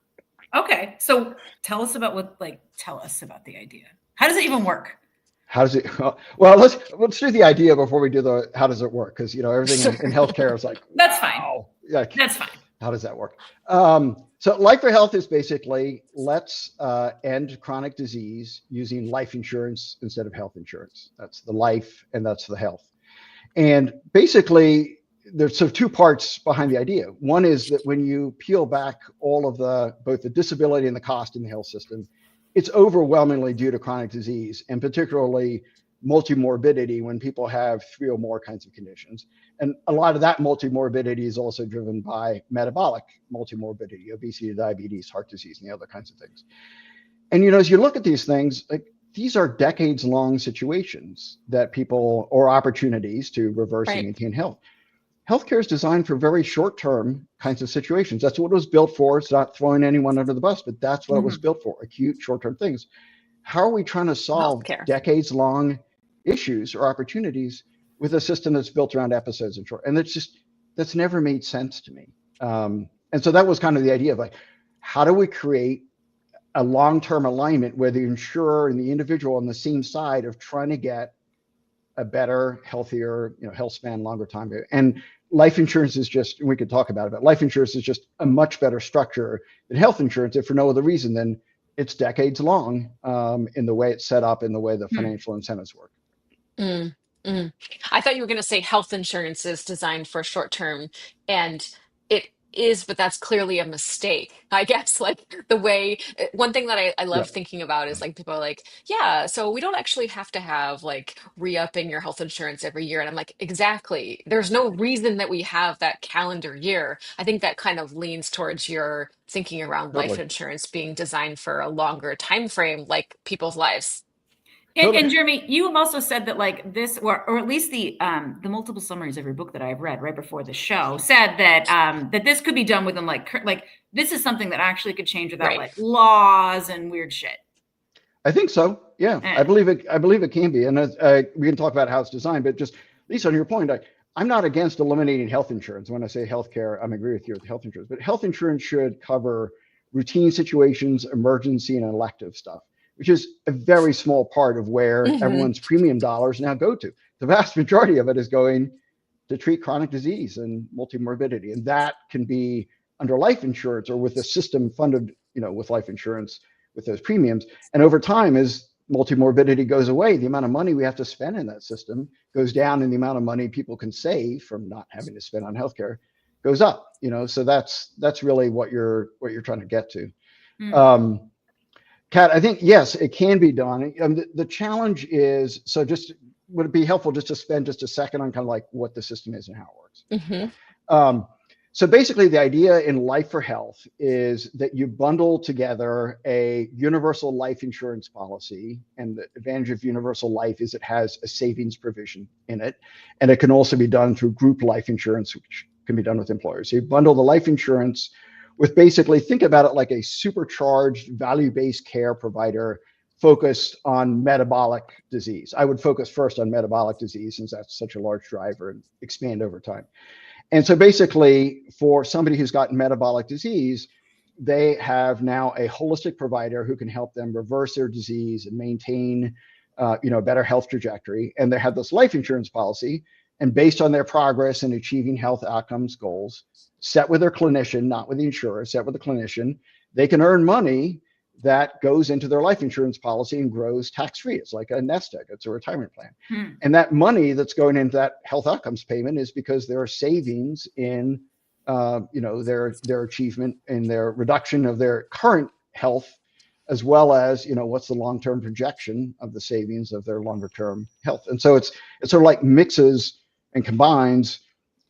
S1: okay. So tell us about the idea. How does it even work?
S3: How does it? Well, let's do the idea before we do the how does it work? Because everything
S2: Sure.
S3: in healthcare is like,
S1: That's fine.
S3: wow, yeah.
S1: That's fine.
S3: How does that work? So Life for Health is basically let's end chronic disease using life insurance instead of health insurance. That's the life and that's the health. And basically, there's two parts behind the idea. One is that when you peel back all of both the disability and the cost in the health system, it's overwhelmingly due to chronic disease and particularly multimorbidity when people have 3 or more kinds of conditions. And a lot of that multimorbidity is also driven by metabolic multimorbidity, obesity, diabetes, heart disease, and the other kinds of things. And as you look at these things, like these are decades-long situations that people or opportunities to reverse and maintain health. Healthcare is designed for very short-term kinds of situations. That's what it was built for. It's not throwing anyone under the bus, but that's what it was built for, acute short-term things. How are we trying to solve decades-long issues or opportunities with a system that's built around episodes and short? And that's never made sense to me. And so that was kind of the idea of like, how do we create a long-term alignment where the insurer and the individual on the same side of trying to get a better, healthier, health span, longer time. And life insurance is just, we could talk about it, but life insurance is just a much better structure than health insurance, if for no other reason than it's decades long in the way it's set up, in the way the financial incentives work.
S2: I thought you were going to say health insurance is designed for short term, and it is, but that's clearly a mistake. I guess like the way one thing that I love thinking about is like people are like, yeah, so we don't actually have to have like re-upping your health insurance every year. And I'm like, exactly. There's no reason that we have that calendar year. I think that kind of leans towards your thinking around life insurance being designed for a longer time frame, like people's lives.
S1: And Jeremy, you have also said that like this, or at least the multiple summaries of your book that I've read right before the show said that that this could be done within like this is something that actually could change without like laws and weird shit.
S3: I think so. Yeah, I believe it. I believe it can be, and we can talk about how it's designed. But just Lisa, on your point, I'm not against eliminating health insurance. When I say healthcare, I'm agree with you with health insurance. But health insurance should cover routine situations, emergency, and elective stuff, which is a very small part of where everyone's premium dollars now go to. The vast majority of it is going to treat chronic disease and multimorbidity. And that can be under life insurance or with a system funded, with life insurance with those premiums. And over time, as multimorbidity goes away, the amount of money we have to spend in that system goes down and the amount of money people can save from not having to spend on healthcare goes up, so that's really what you're trying to get to. Kat, I think, yes, it can be done. The challenge is, so just would it be helpful just to spend just a second on kind of like what the system is and how it works? So basically the idea in Life for Health is that you bundle together a universal life insurance policy. And the advantage of universal life is it has a savings provision in it. And it can also be done through group life insurance, which can be done with employers. So you bundle the life insurance with basically, think about it like a supercharged value-based care provider focused on metabolic disease. I would focus first on metabolic disease since that's such a large driver and expand over time. And so basically for somebody who's got metabolic disease, they have now a holistic provider who can help them reverse their disease and maintain a better health trajectory. And they have this life insurance policy, and based on their progress in achieving health outcomes goals, set with their clinician, not with the insurer, set with the clinician, they can earn money that goes into their life insurance policy and grows tax-free. It's like a nest egg. It's a retirement plan. And that money that's going into that health outcomes payment is because there are savings in, their achievement and their reduction of their current health, as well as, what's the long-term projection of the savings of their longer-term health. And so it's sort of like mixes and combines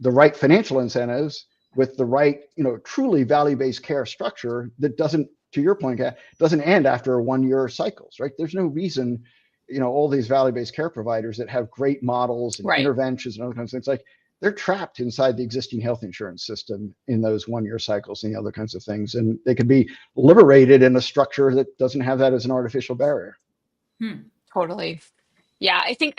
S3: the right financial incentives with the right, truly value-based care structure that doesn't, to your point, doesn't end after 1 year cycles, right? There's no reason, all these value-based care providers that have great models and interventions and other kinds of things, like they're trapped inside the existing health insurance system in those 1 year cycles and the other kinds of things. And they can be liberated in a structure that doesn't have that as an artificial barrier.
S2: Totally. Yeah, I think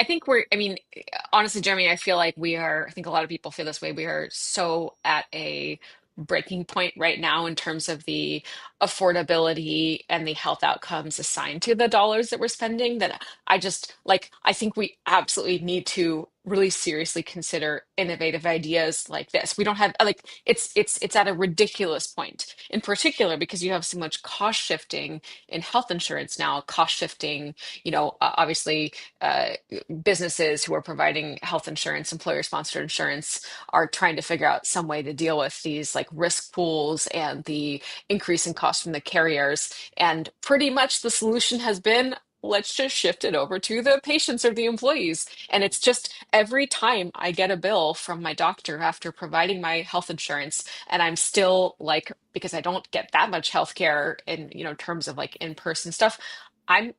S2: honestly, Jeremy, I feel like I think a lot of people feel this way. We are so at a breaking point right now in terms of the affordability and the health outcomes assigned to the dollars that we're spending, that I just like, I think we absolutely need to really seriously consider innovative ideas like this. We don't have like it's at a ridiculous point, in particular because you have so much cost shifting in health insurance now, cost shifting, obviously businesses who are providing health insurance, employer sponsored insurance, are trying to figure out some way to deal with these like risk pools and the increase in cost from the carriers. And pretty much the solution has been, let's just shift it over to the patients or the employees. And it's just every time I get a bill from my doctor after providing my health insurance, and I'm still like, because I don't get that much health care in, terms of like in-person stuff, I'm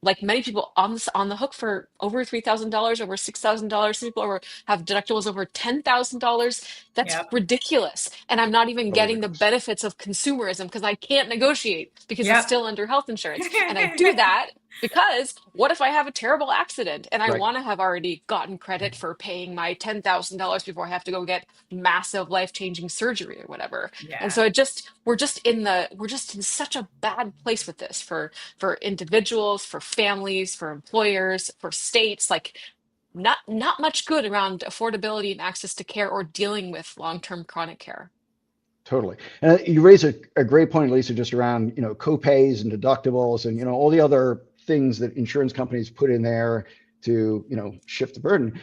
S2: like many people on the hook for over $3,000, over $6,000. Some people have deductibles over $10,000. That's
S1: Yep.
S2: ridiculous. And I'm not even
S3: Totally
S2: getting the
S3: ridiculous.
S2: benefits of consumerism because I can't negotiate because it's
S1: Yep.
S2: still under health insurance. And I do that because what if I have a terrible accident and I
S3: Right.
S2: want to have already gotten credit for paying my $10,000 before I have to go get massive life-changing surgery or whatever. And
S1: Yeah.
S2: so we're just in such a bad place with this for individuals, for families, for employers, for states, like not much good around affordability and access to care or dealing with long-term chronic care.
S3: Totally. And you raise a great point, Lisa, just around, co-pays and deductibles and, all the other things that insurance companies put in there to, shift the burden.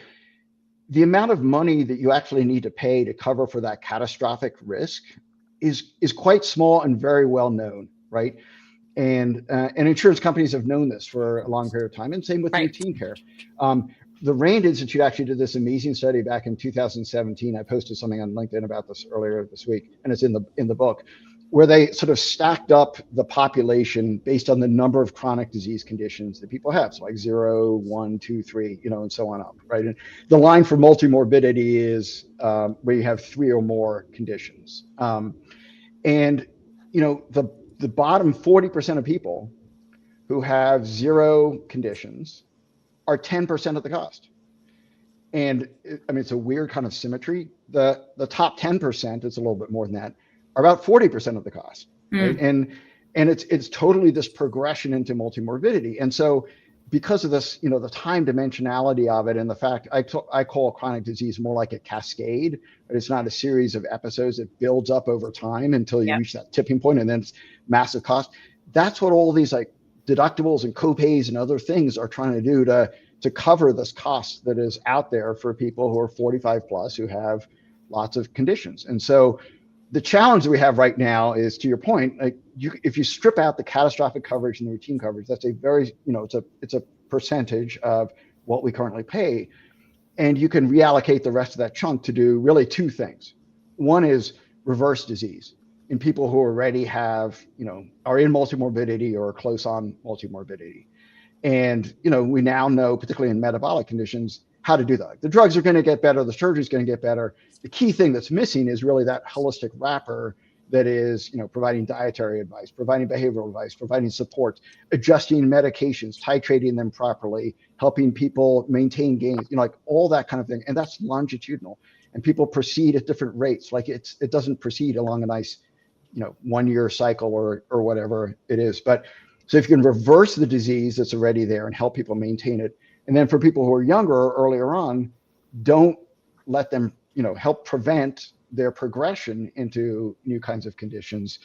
S3: The amount of money that you actually need to pay to cover for that catastrophic risk is quite small and very well known, right? And insurance companies have known this for a long period of time, and same with
S2: Right.
S3: routine care. The RAND Institute actually did this amazing study back in 2017. I posted something on LinkedIn about this earlier this week, and it's in the book, where they sort of stacked up the population based on the number of chronic disease conditions that people have. So like 0, 1, 2, 3, and so on up, right? And the line for multimorbidity is where you have 3 or more conditions. And the bottom 40% of people who have 0 conditions are 10% of the cost. And I mean, it's a weird kind of symmetry. The top 10%, it's a little bit more than that, are about 40% of the cost, right? And it's totally this progression into multimorbidity. And so because of this, the time dimensionality of it and the fact I call chronic disease more like a cascade, but it's not a series of episodes. It builds up over time until you reach that tipping point, and then it's massive cost. That's what all these like deductibles and copays and other things are trying to do to cover this cost that is out there for people who are 45 plus who have lots of conditions. And so the challenge that we have right now is, to your point, like if you strip out the catastrophic coverage and the routine coverage, that's a very, it's a percentage of what we currently pay. And you can reallocate the rest of that chunk to do really 2 things. One is reverse disease in people who already have, are in multimorbidity or close on multimorbidity. And, we now know, particularly in metabolic conditions, how to do that. The drugs are going to get better. The surgery is going to get better. The key thing that's missing is really that holistic wrapper that is, providing dietary advice, providing behavioral advice, providing support, adjusting medications, titrating them properly, helping people maintain gains, like all that kind of thing. And that's longitudinal. And people proceed at different rates. Like it doesn't proceed along a nice, 1-year cycle or whatever it is. But so if you can reverse the disease that's already there and help people maintain it, and then for people who are younger or earlier on, don't let them, help prevent their progression into new kinds of conditions.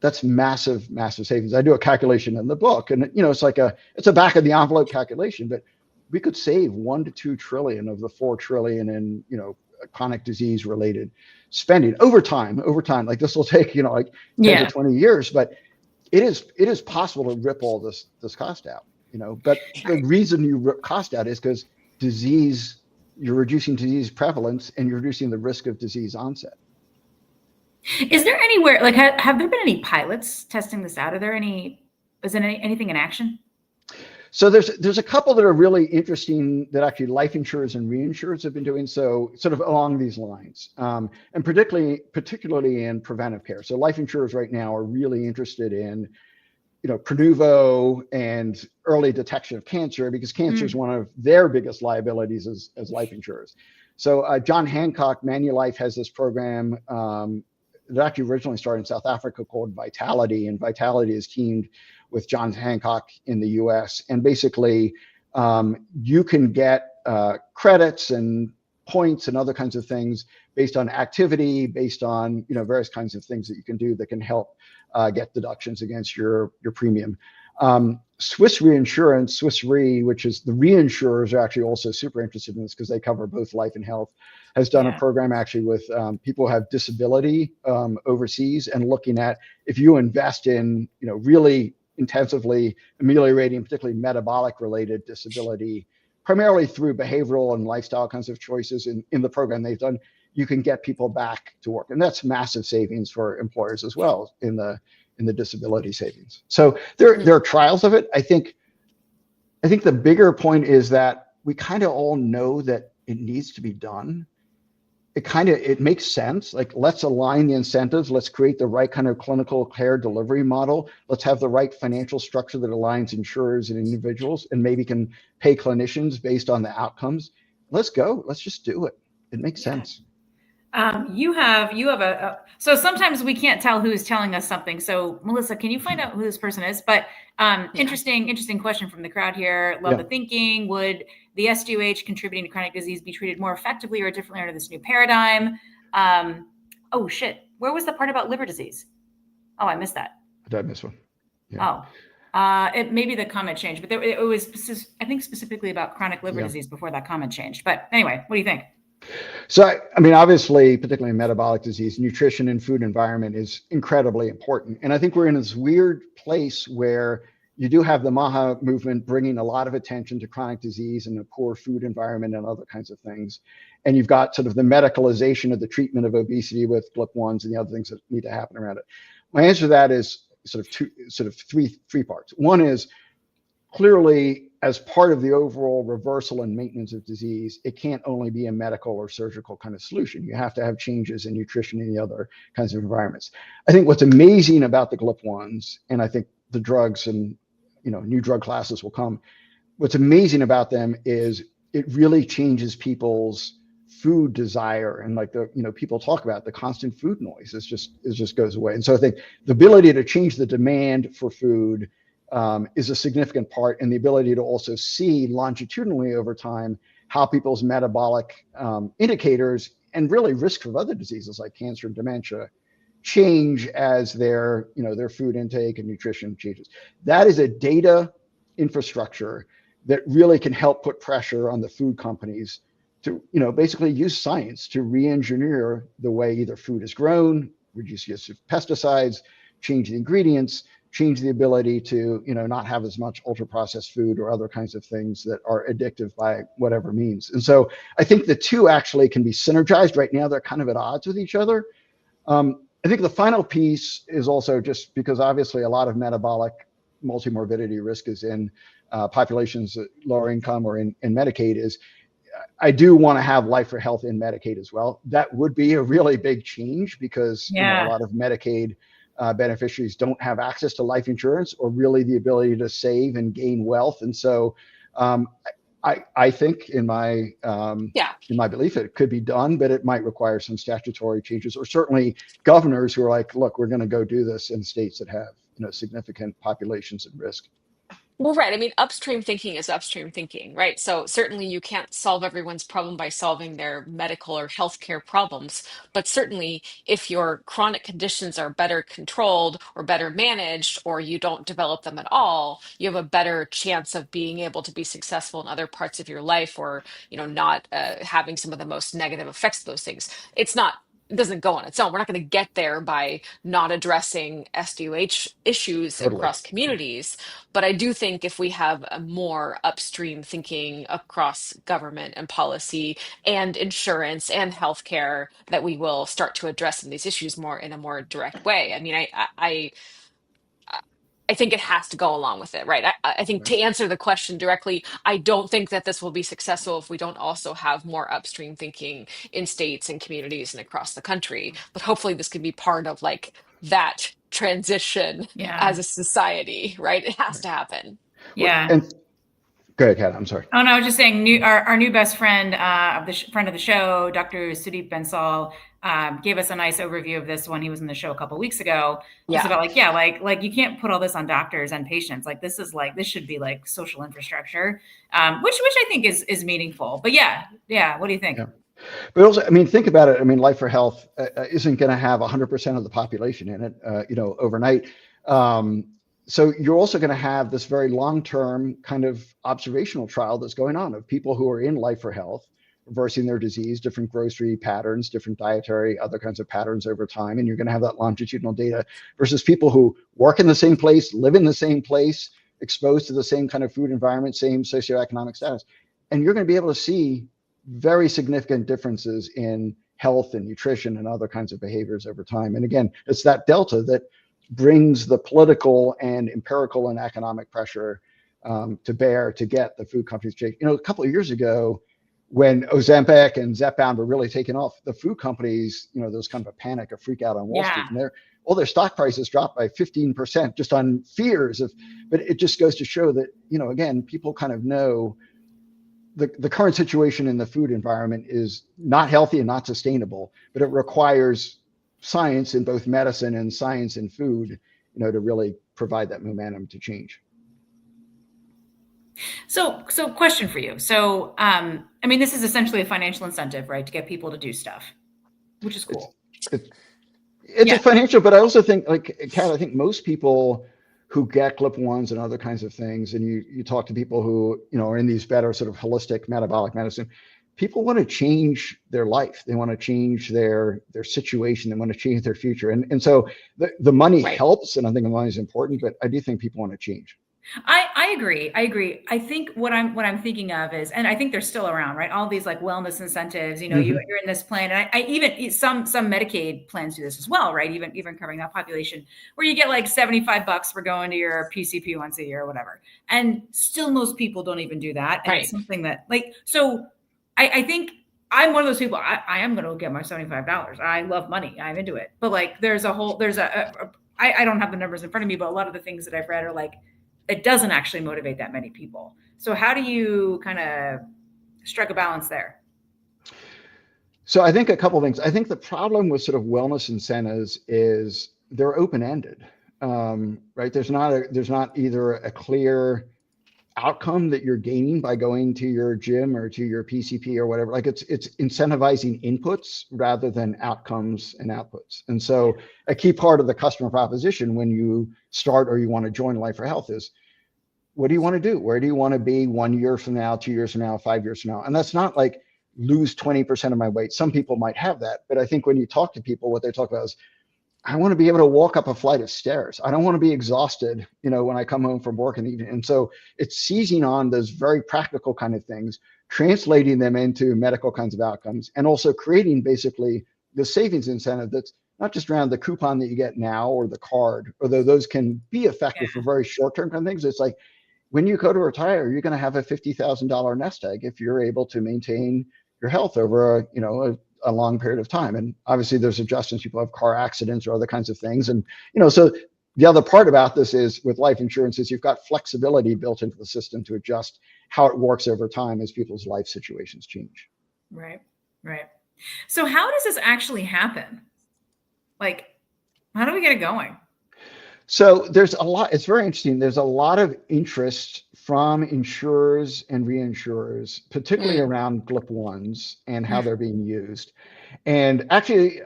S3: That's massive, massive savings. I do a calculation in the book, and it's a back of the envelope calculation, but we could save 1 to 2 trillion of the 4 trillion in, chronic disease related spending over time. Like this will take, 10 to 20 years, but it is possible to rip all this cost out, but the reason you rip cost out is because you're reducing disease prevalence and you're reducing the risk of disease onset.
S1: Is there anywhere, like, have there been any pilots testing this out? Is there anything in action?
S3: So there's a couple that are really interesting that actually life insurers and reinsurers have been doing so sort of along these lines, and particularly in preventive care. So life insurers right now are really interested in, Prenuvo and early detection of cancer, because cancer is one of their biggest liabilities as life insurers. So John Hancock, Manulife, has this program that actually originally started in South Africa called Vitality, and Vitality is teamed with Johns Hancock in the U.S. And basically, you can get credits and points and other kinds of things based on activity, based on various kinds of things that you can do that can help get deductions against your premium. Swiss Reinsurance, Swiss Re, which is the reinsurers, are actually also super interested in this because they cover both life and health, has done a program actually with people who have disability overseas, and looking at if you invest in really intensively ameliorating particularly metabolic related disability, primarily through behavioral and lifestyle kinds of choices in the program they've done, you can get people back to work. And that's massive savings for employers as well in the disability savings. So there are trials of it. I think the bigger point is that we kind of all know that it needs to be done. It makes sense. Like, let's align the incentives. Let's create the right kind of clinical care delivery model. Let's have the right financial structure that aligns insurers and individuals, and maybe can pay clinicians based on the outcomes. Let's go. Let's just do it. It makes sense.
S1: You have so sometimes we can't tell who's telling us something. So Melissa, can you find out who this person is? But interesting question from the crowd here. Love the thinking. Would the SDOH contributing to chronic disease be treated more effectively or differently under this new paradigm? Oh shit. Where was the part about liver disease? Oh, I missed that.
S3: Did I miss one? Yeah.
S1: It maybe the comment changed, but it was, I think, specifically about chronic liver disease before that comment changed. But anyway, what do you think?
S3: So, I mean, obviously, particularly in metabolic disease, nutrition and food environment is incredibly important. And I think we're in this weird place where you do have the MAHA movement bringing a lot of attention to chronic disease and a poor food environment and other kinds of things. And you've got sort of the medicalization of the treatment of obesity with GLP-1s and the other things that need to happen around it. My answer to that is sort of three parts. One is, clearly, as part of the overall reversal and maintenance of disease, it can't only be a medical or surgical kind of solution. You have to have changes in nutrition and the other kinds of environments. I think what's amazing about the GLP-1s, and I think the drugs and new drug classes will come, what's amazing about them is it really changes people's food desire, and like people talk about the constant food noise. It just goes away. And so I think the ability to change the demand for food is a significant part, and the ability to also see longitudinally over time how people's metabolic indicators and really risk of other diseases like cancer and dementia change as their food intake and nutrition changes. That is a data infrastructure that really can help put pressure on the food companies to basically use science to re-engineer the way either food is grown, reduce use of pesticides, change the ingredients, change the ability to not have as much ultra processed food or other kinds of things that are addictive by whatever means. And so I think the two actually can be synergized. Right now they're kind of at odds with each other. I think the final piece is also just because obviously a lot of metabolic multimorbidity risk is in populations at lower income or in Medicaid. Is I do want to have life or health in Medicaid as well. That would be a really big change because a lot of Medicaid beneficiaries don't have access to life insurance or really the ability to save and gain wealth. And so I think in my belief, it could be done, but it might require some statutory changes, or certainly governors who are like, look, we're going to go do this in states that have significant populations at risk.
S2: Well, right. I mean, upstream thinking is upstream thinking, right? So certainly you can't solve everyone's problem by solving their medical or healthcare problems. But certainly if your chronic conditions are better controlled or better managed, or you don't develop them at all, you have a better chance of being able to be successful in other parts of your life, or, not having some of the most negative effects of those things. It doesn't go on its own. We're not going to get there by not addressing SDOH issues across communities. But I do think if we have a more upstream thinking across government and policy and insurance and healthcare, that we will start to address some of these issues more in a more direct way. I mean, I think it has to go along with it, right? I think to answer the question directly, I don't think that this will be successful if we don't also have more upstream thinking in states and communities and across the country. But hopefully this can be part of like that transition as a society, right? It has to happen.
S1: Yeah.
S3: Go ahead, Kat, I'm sorry.
S1: Oh no, I was just saying, our new best friend friend of the show, Dr. Sudeep Bansal, gave us a nice overview of this when he was in the show a couple of weeks ago. Just about like you can't put all this on doctors and patients. Like this should be like social infrastructure, which I think is meaningful. But yeah. What do you think?
S3: Yeah. But also, I mean, think about it. I mean, Life for Health isn't going to have 100% of the population in it, overnight. So you're also going to have this very long-term kind of observational trial that's going on of people who are in Life for Health, reversing their disease, different grocery patterns, different dietary, other kinds of patterns over time. And you're going to have that longitudinal data versus people who work in the same place, live in the same place, exposed to the same kind of food environment, same socioeconomic status. And you're going to be able to see very significant differences in health and nutrition and other kinds of behaviors over time. And again, it's that delta that brings the political and empirical and economic pressure to bear to get the food companies to change. A couple of years ago, when Ozempic and Zepbound were really taking off, the food companies, there was kind of a panic, a freak out on Wall Street, and all their stock prices dropped by 15% just on fears of. But it just goes to show that, again, people kind of know the current situation in the food environment is not healthy and not sustainable, but it requires science in both medicine and science in food, to really provide that momentum to change.
S1: So question for you. So, I mean, this is essentially a financial incentive, right? To get people to do stuff, which is cool.
S3: It's a financial, but I also think, like, Kat, I think most people who get GLP-1s and other kinds of things, and you talk to people who, are in these better sort of holistic metabolic medicine, people want to change their life. They want to change their situation. They want to change their future. And so the money helps, and I think the money is important, but I do think people want to change.
S1: I agree. I think what I'm thinking of is, and I think they're still around, right? All these like wellness incentives, you're in this plan, and I even some Medicaid plans do this as well, right? Even covering that population, where you get like $75 for going to your PCP once a year or whatever, and still most people don't even do that. And it's something that I think I'm one of those people. I am going to get my $75. I love money. I'm into it, but like I don't have the numbers in front of me, but a lot of the things that I've read are like, it doesn't actually motivate that many people. So how do you kind of strike a balance there?
S3: So I think a couple of things. I think the problem with sort of wellness incentives is they're open-ended, right? There's not either a clear outcome that you're gaining by going to your gym or to your PCP or whatever. Like it's incentivizing inputs rather than outcomes and outputs. And so a key part of the customer proposition when you start or you want to join Life for Health is, what do you want to do? Where do you want to be 1 year from now, 2 years from now, 5 years from now? And that's not like lose 20% of my weight. Some people might have that, but I think when you talk to people, what they talk about is, I want to be able to walk up a flight of stairs. I don't want to be exhausted, when I come home from work in the evening. And so it's seizing on those very practical kind of things, translating them into medical kinds of outcomes, and also creating basically the savings incentive that's not just around the coupon that you get now or the card, although those can be effective for very short-term kind of things. It's like when you go to retire, you're going to have a $50,000 nest egg if you're able to maintain your health over a long period of time. And obviously there's adjustments. People have car accidents or other kinds of things. And, so the other part about this is with life insurance is you've got flexibility built into the system to adjust how it works over time as people's life situations change.
S1: Right. So how does this actually happen? Like, how do we get it going?
S3: So there's a lot, it's very interesting. There's a lot of interest from insurers and reinsurers, particularly around GLP-1s and how they're being used. And actually,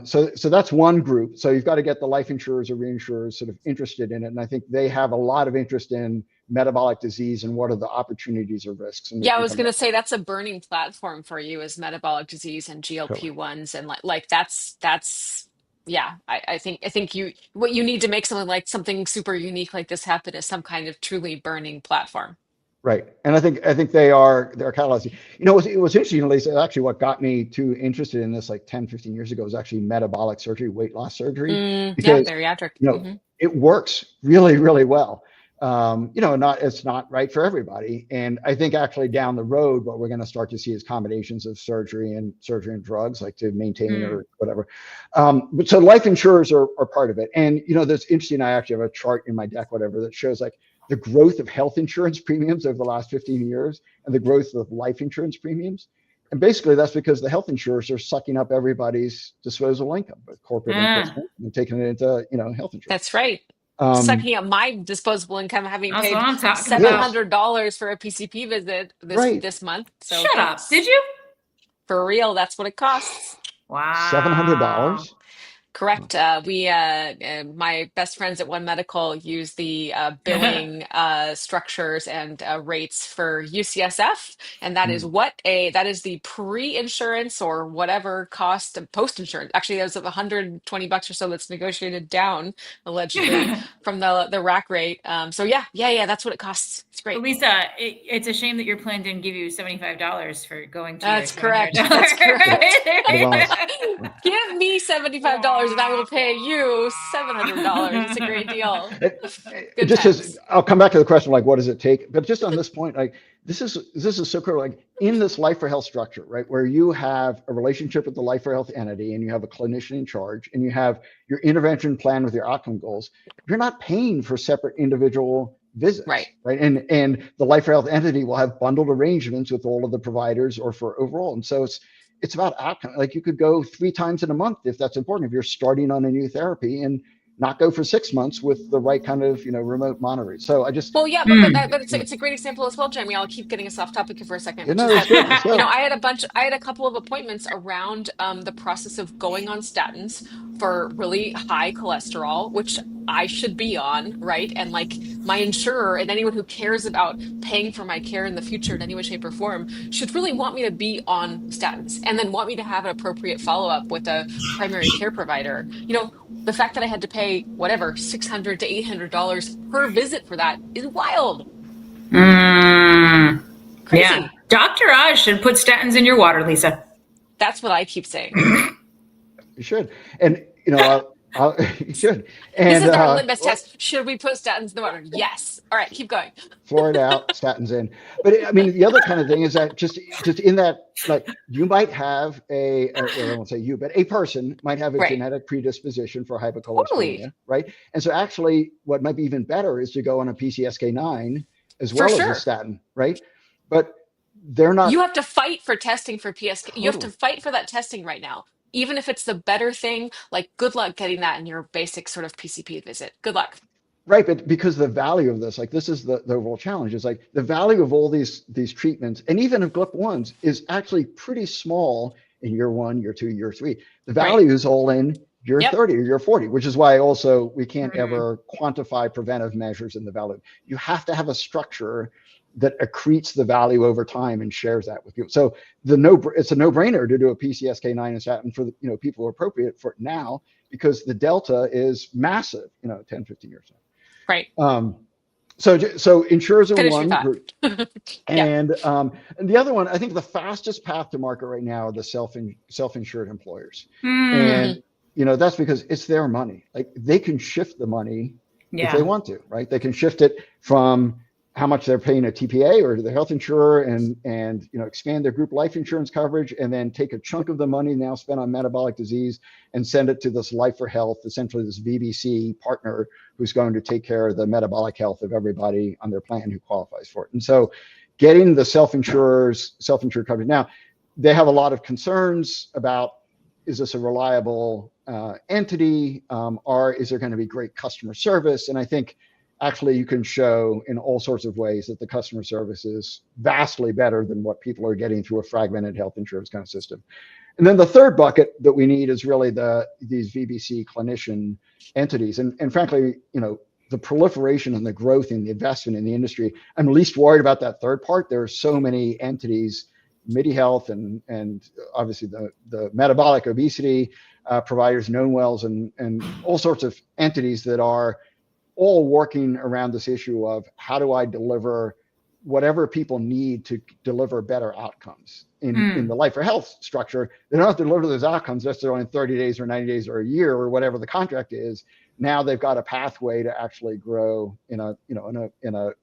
S3: so that's one group. So you've got to get the life insurers or reinsurers sort of interested in it. And I think they have a lot of interest in metabolic disease and what are the opportunities or risks. And
S2: I was going to say that's a burning platform for you is metabolic disease and GLP-1s. And like that's I think what you need to make something super unique like this happen is some kind of truly burning platform.
S3: Right. And I think they're catalyzing. It was interesting, Lisa, actually what got me too interested in this like 10, 15 years ago was actually metabolic surgery, weight loss surgery. Because,
S2: bariatric.
S3: It works really, really well. It's not right for everybody. And I think actually down the road, what we're going to start to see is combinations of surgery and drugs, like to maintain or whatever. But so life insurers are part of it. And, that's interesting. I actually have a chart in my deck, whatever, that shows like the growth of health insurance premiums over the last 15 years and the growth of life insurance premiums. And basically that's because the health insurers are sucking up everybody's disposable income, both corporate and personal, and taking it into, health insurance.
S2: That's right. Sucking up my disposable income, having
S1: That's
S2: paid
S1: what I'm talking about.
S2: $700 for a PCP visit this month. So
S1: Shut
S2: thanks.
S1: up. Did you?
S2: For real, that's what it costs.
S1: Wow.
S3: $700.
S2: Correct. My best friends at One Medical use the billing structures and rates for UCSF, and that is that is the pre-insurance or whatever cost of post-insurance. Actually, there's $120 or so that's negotiated down allegedly from the rack rate. So yeah, that's what it costs. It's great.
S1: But Lisa, it's a shame that your plan didn't give you $75 for going to
S2: That's
S1: your $700.
S2: correct. That's correct.
S3: Well,
S2: Give me $75 and I will pay you $700. It's a great deal. Good
S3: just
S2: times.
S3: as I'll come back to the question, like, what does it take? But just on this point, like, this is so cool. Like, in this life for health structure, right, where you have a relationship with the life for health entity and you have a clinician in charge and you have your intervention plan with your outcome goals, you're not paying for separate individual visits, right? And the life for health entity will have bundled arrangements with all of the providers or for overall. And so it's about outcome. Like, you could go 3 times in a month if that's important, if you're starting on a new therapy, and not go for 6 months with the right kind of, remote monitoring. So I just,
S2: but it's a great example as well, Jeremy. I'll keep getting us off topic here for a second.
S3: that's good.
S2: I had a couple of appointments around the process of going on statins for really high cholesterol, which I should be on, right? And like, my insurer and anyone who cares about paying for my care in the future in any way, shape, or form should really want me to be on statins and then want me to have an appropriate follow-up with a primary care provider. The fact that I had to pay whatever $600 to $800 per visit for that is wild. Crazy.
S1: Yeah. Dr. Oz should put statins in your water, Lisa.
S2: That's what I keep saying.
S3: You should. And, you should. And,
S2: this is our litmus test. Should we put statins in the water? Yes. All right, keep going.
S3: Floor it out, statins in. But I mean, the other kind of thing is that just in that, like, you might have I won't say you, but a person might have a genetic predisposition for hypocholesterolemia, right? And so actually what might be even better is to go on a PCSK9 as well as a statin, right? But they're not.
S2: You have to fight for testing for PSK. Totally. You have to fight for that testing right now. Even if it's the better thing, like, good luck getting that in your basic sort of PCP visit. Good luck.
S3: Right, but because the value of this, like, this is the overall challenge, is like the value of all these treatments, and even of GLP-1s, is actually pretty small in year 1, year 2, year 3. The value is all in year 30 or year 40, which is why also we can't ever quantify preventive measures in the value. You have to have a structure that accretes the value over time and shares that with people. So it's a no-brainer to do a PCSK9 and statin for the, people who are appropriate for it now, because the delta is massive, 10, 15 years now.
S2: Right.
S3: So insurers are
S2: Finish
S3: one group. And the other one, I think the fastest path to market right now are the self-insured employers. And, that's because it's their money. Like, they can shift the money if they want to, right? They can shift it from how much they're paying a TPA or to the health insurer and expand their group life insurance coverage, and then take a chunk of the money now spent on metabolic disease and send it to this Life for Health, essentially this VBC partner who's going to take care of the metabolic health of everybody on their plan who qualifies for it. And so getting the self-insured coverage. Now, they have a lot of concerns about, is this a reliable entity, or is there going to be great customer service? And I think actually you can show in all sorts of ways that the customer service is vastly better than what people are getting through a fragmented health insurance kind of system. And then the third bucket that we need is really these VBC clinician entities. And frankly, the proliferation and the growth in the investment in the industry, I'm least worried about that third part. There are so many entities, MIDI Health and obviously the metabolic obesity providers, known wells, and all sorts of entities that are all working around this issue of how do I deliver whatever people need to deliver better outcomes in the Life for Health structure. They don't have to deliver those outcomes necessarily in 30 days or 90 days or a year or whatever the contract is. Now they've got a pathway to actually grow in a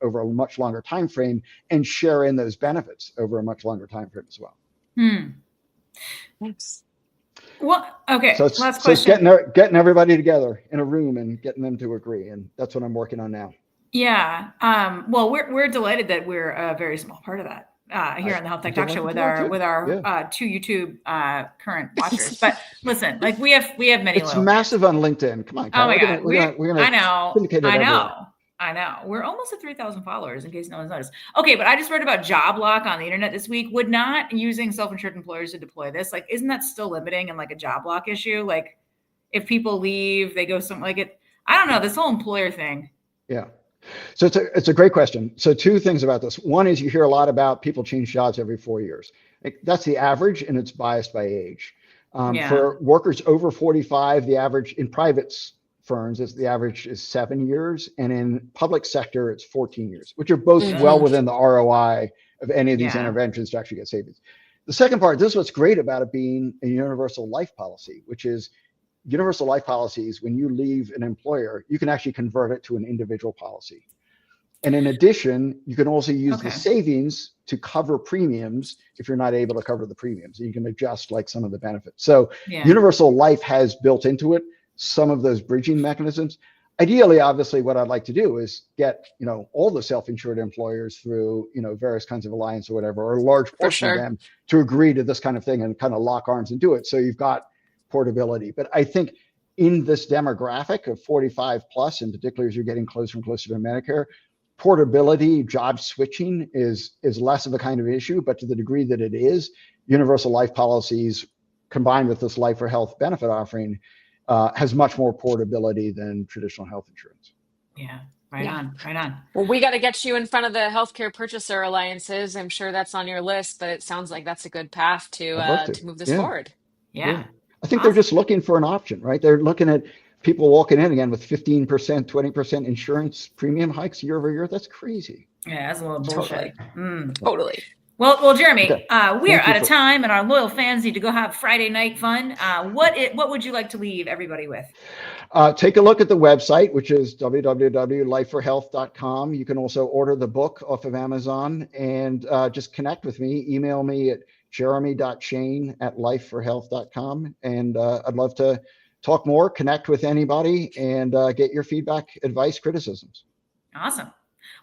S3: over a much longer time frame and share in those benefits over a much longer time frame as well.
S2: Thanks.
S1: Well, okay.
S3: So it's getting everybody together in a room and getting them to agree, and that's what I'm working on now.
S1: Yeah. Well, we're delighted that we're a very small part of that here on the Health Tech Talk Show with our 2 YouTube current watchers. But listen, like we have many.
S3: It's massive on LinkedIn. Come on,
S1: Oh
S3: Cal.
S1: my God,
S3: We're gonna syndicate it everywhere.
S1: I know. We're almost at 3,000 followers, in case no one's noticed. Okay, but I just read about job lock on the internet this week. Would not using self-insured employers to deploy this, like, isn't that still limiting and like a job lock issue? Like, if people leave, they go something like it. I don't know, this whole employer thing.
S3: Yeah. So it's a great question. So 2 things about this. One is you hear a lot about people change jobs every 4 years. That's the average, and it's biased by age. For workers over 45, the average in private firms is the average is 7 years, and in public sector it's 14 years, which are both well within the ROI of any of these interventions to actually get savings. The second part, this is what's great about it being a universal life policy, which is universal life policies, when you leave an employer, you can actually convert it to an individual policy. And in addition, you can also use the savings to cover premiums if you're not able to cover the premiums. You can adjust like some of the benefits. So universal life has built into it some of those bridging mechanisms. Ideally, obviously, what I'd like to do is get, all the self-insured employers through, various kinds of alliance or whatever, or a large portion of them to agree to this kind of thing and kind of lock arms and do it. So you've got portability. But I think in this demographic of 45 plus, in particular, as you're getting closer and closer to Medicare, portability, job switching is less of a kind of issue. But to the degree that it is, universal life policies combined with this life or health benefit offering has much more portability than traditional health insurance.
S1: Yeah. Right on.
S2: Well, we got to get you in front of the healthcare purchaser alliances. I'm sure that's on your list, but it sounds like that's a good path to move this forward.
S1: Yeah.
S3: I think they're just looking for an option, right? They're looking at people walking in again with 15%, 20% insurance premium hikes year over year. That's crazy.
S1: Yeah, that's a little bullshit.
S2: Totally.
S1: Well, Jeremy, we are out of time, and our loyal fans need to go have Friday night fun. What would you like to leave everybody with?
S3: Take a look at the website, which is www.lifeforhealth.com. You can also order the book off of Amazon, and just connect with me. Email me at jeremy.shane@lifeforhealth.com, and I'd love to talk more, connect with anybody, and get your feedback, advice, criticisms.
S1: Awesome.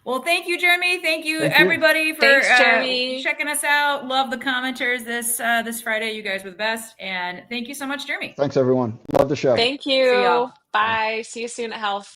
S1: Well, thank you, Jeremy. Thank you, everybody, for checking us out. Love the commenters this Friday. You guys were the best. And thank you so much, Jeremy.
S3: Thanks, everyone. Love the show.
S2: Thank you. Bye. See you soon at Health.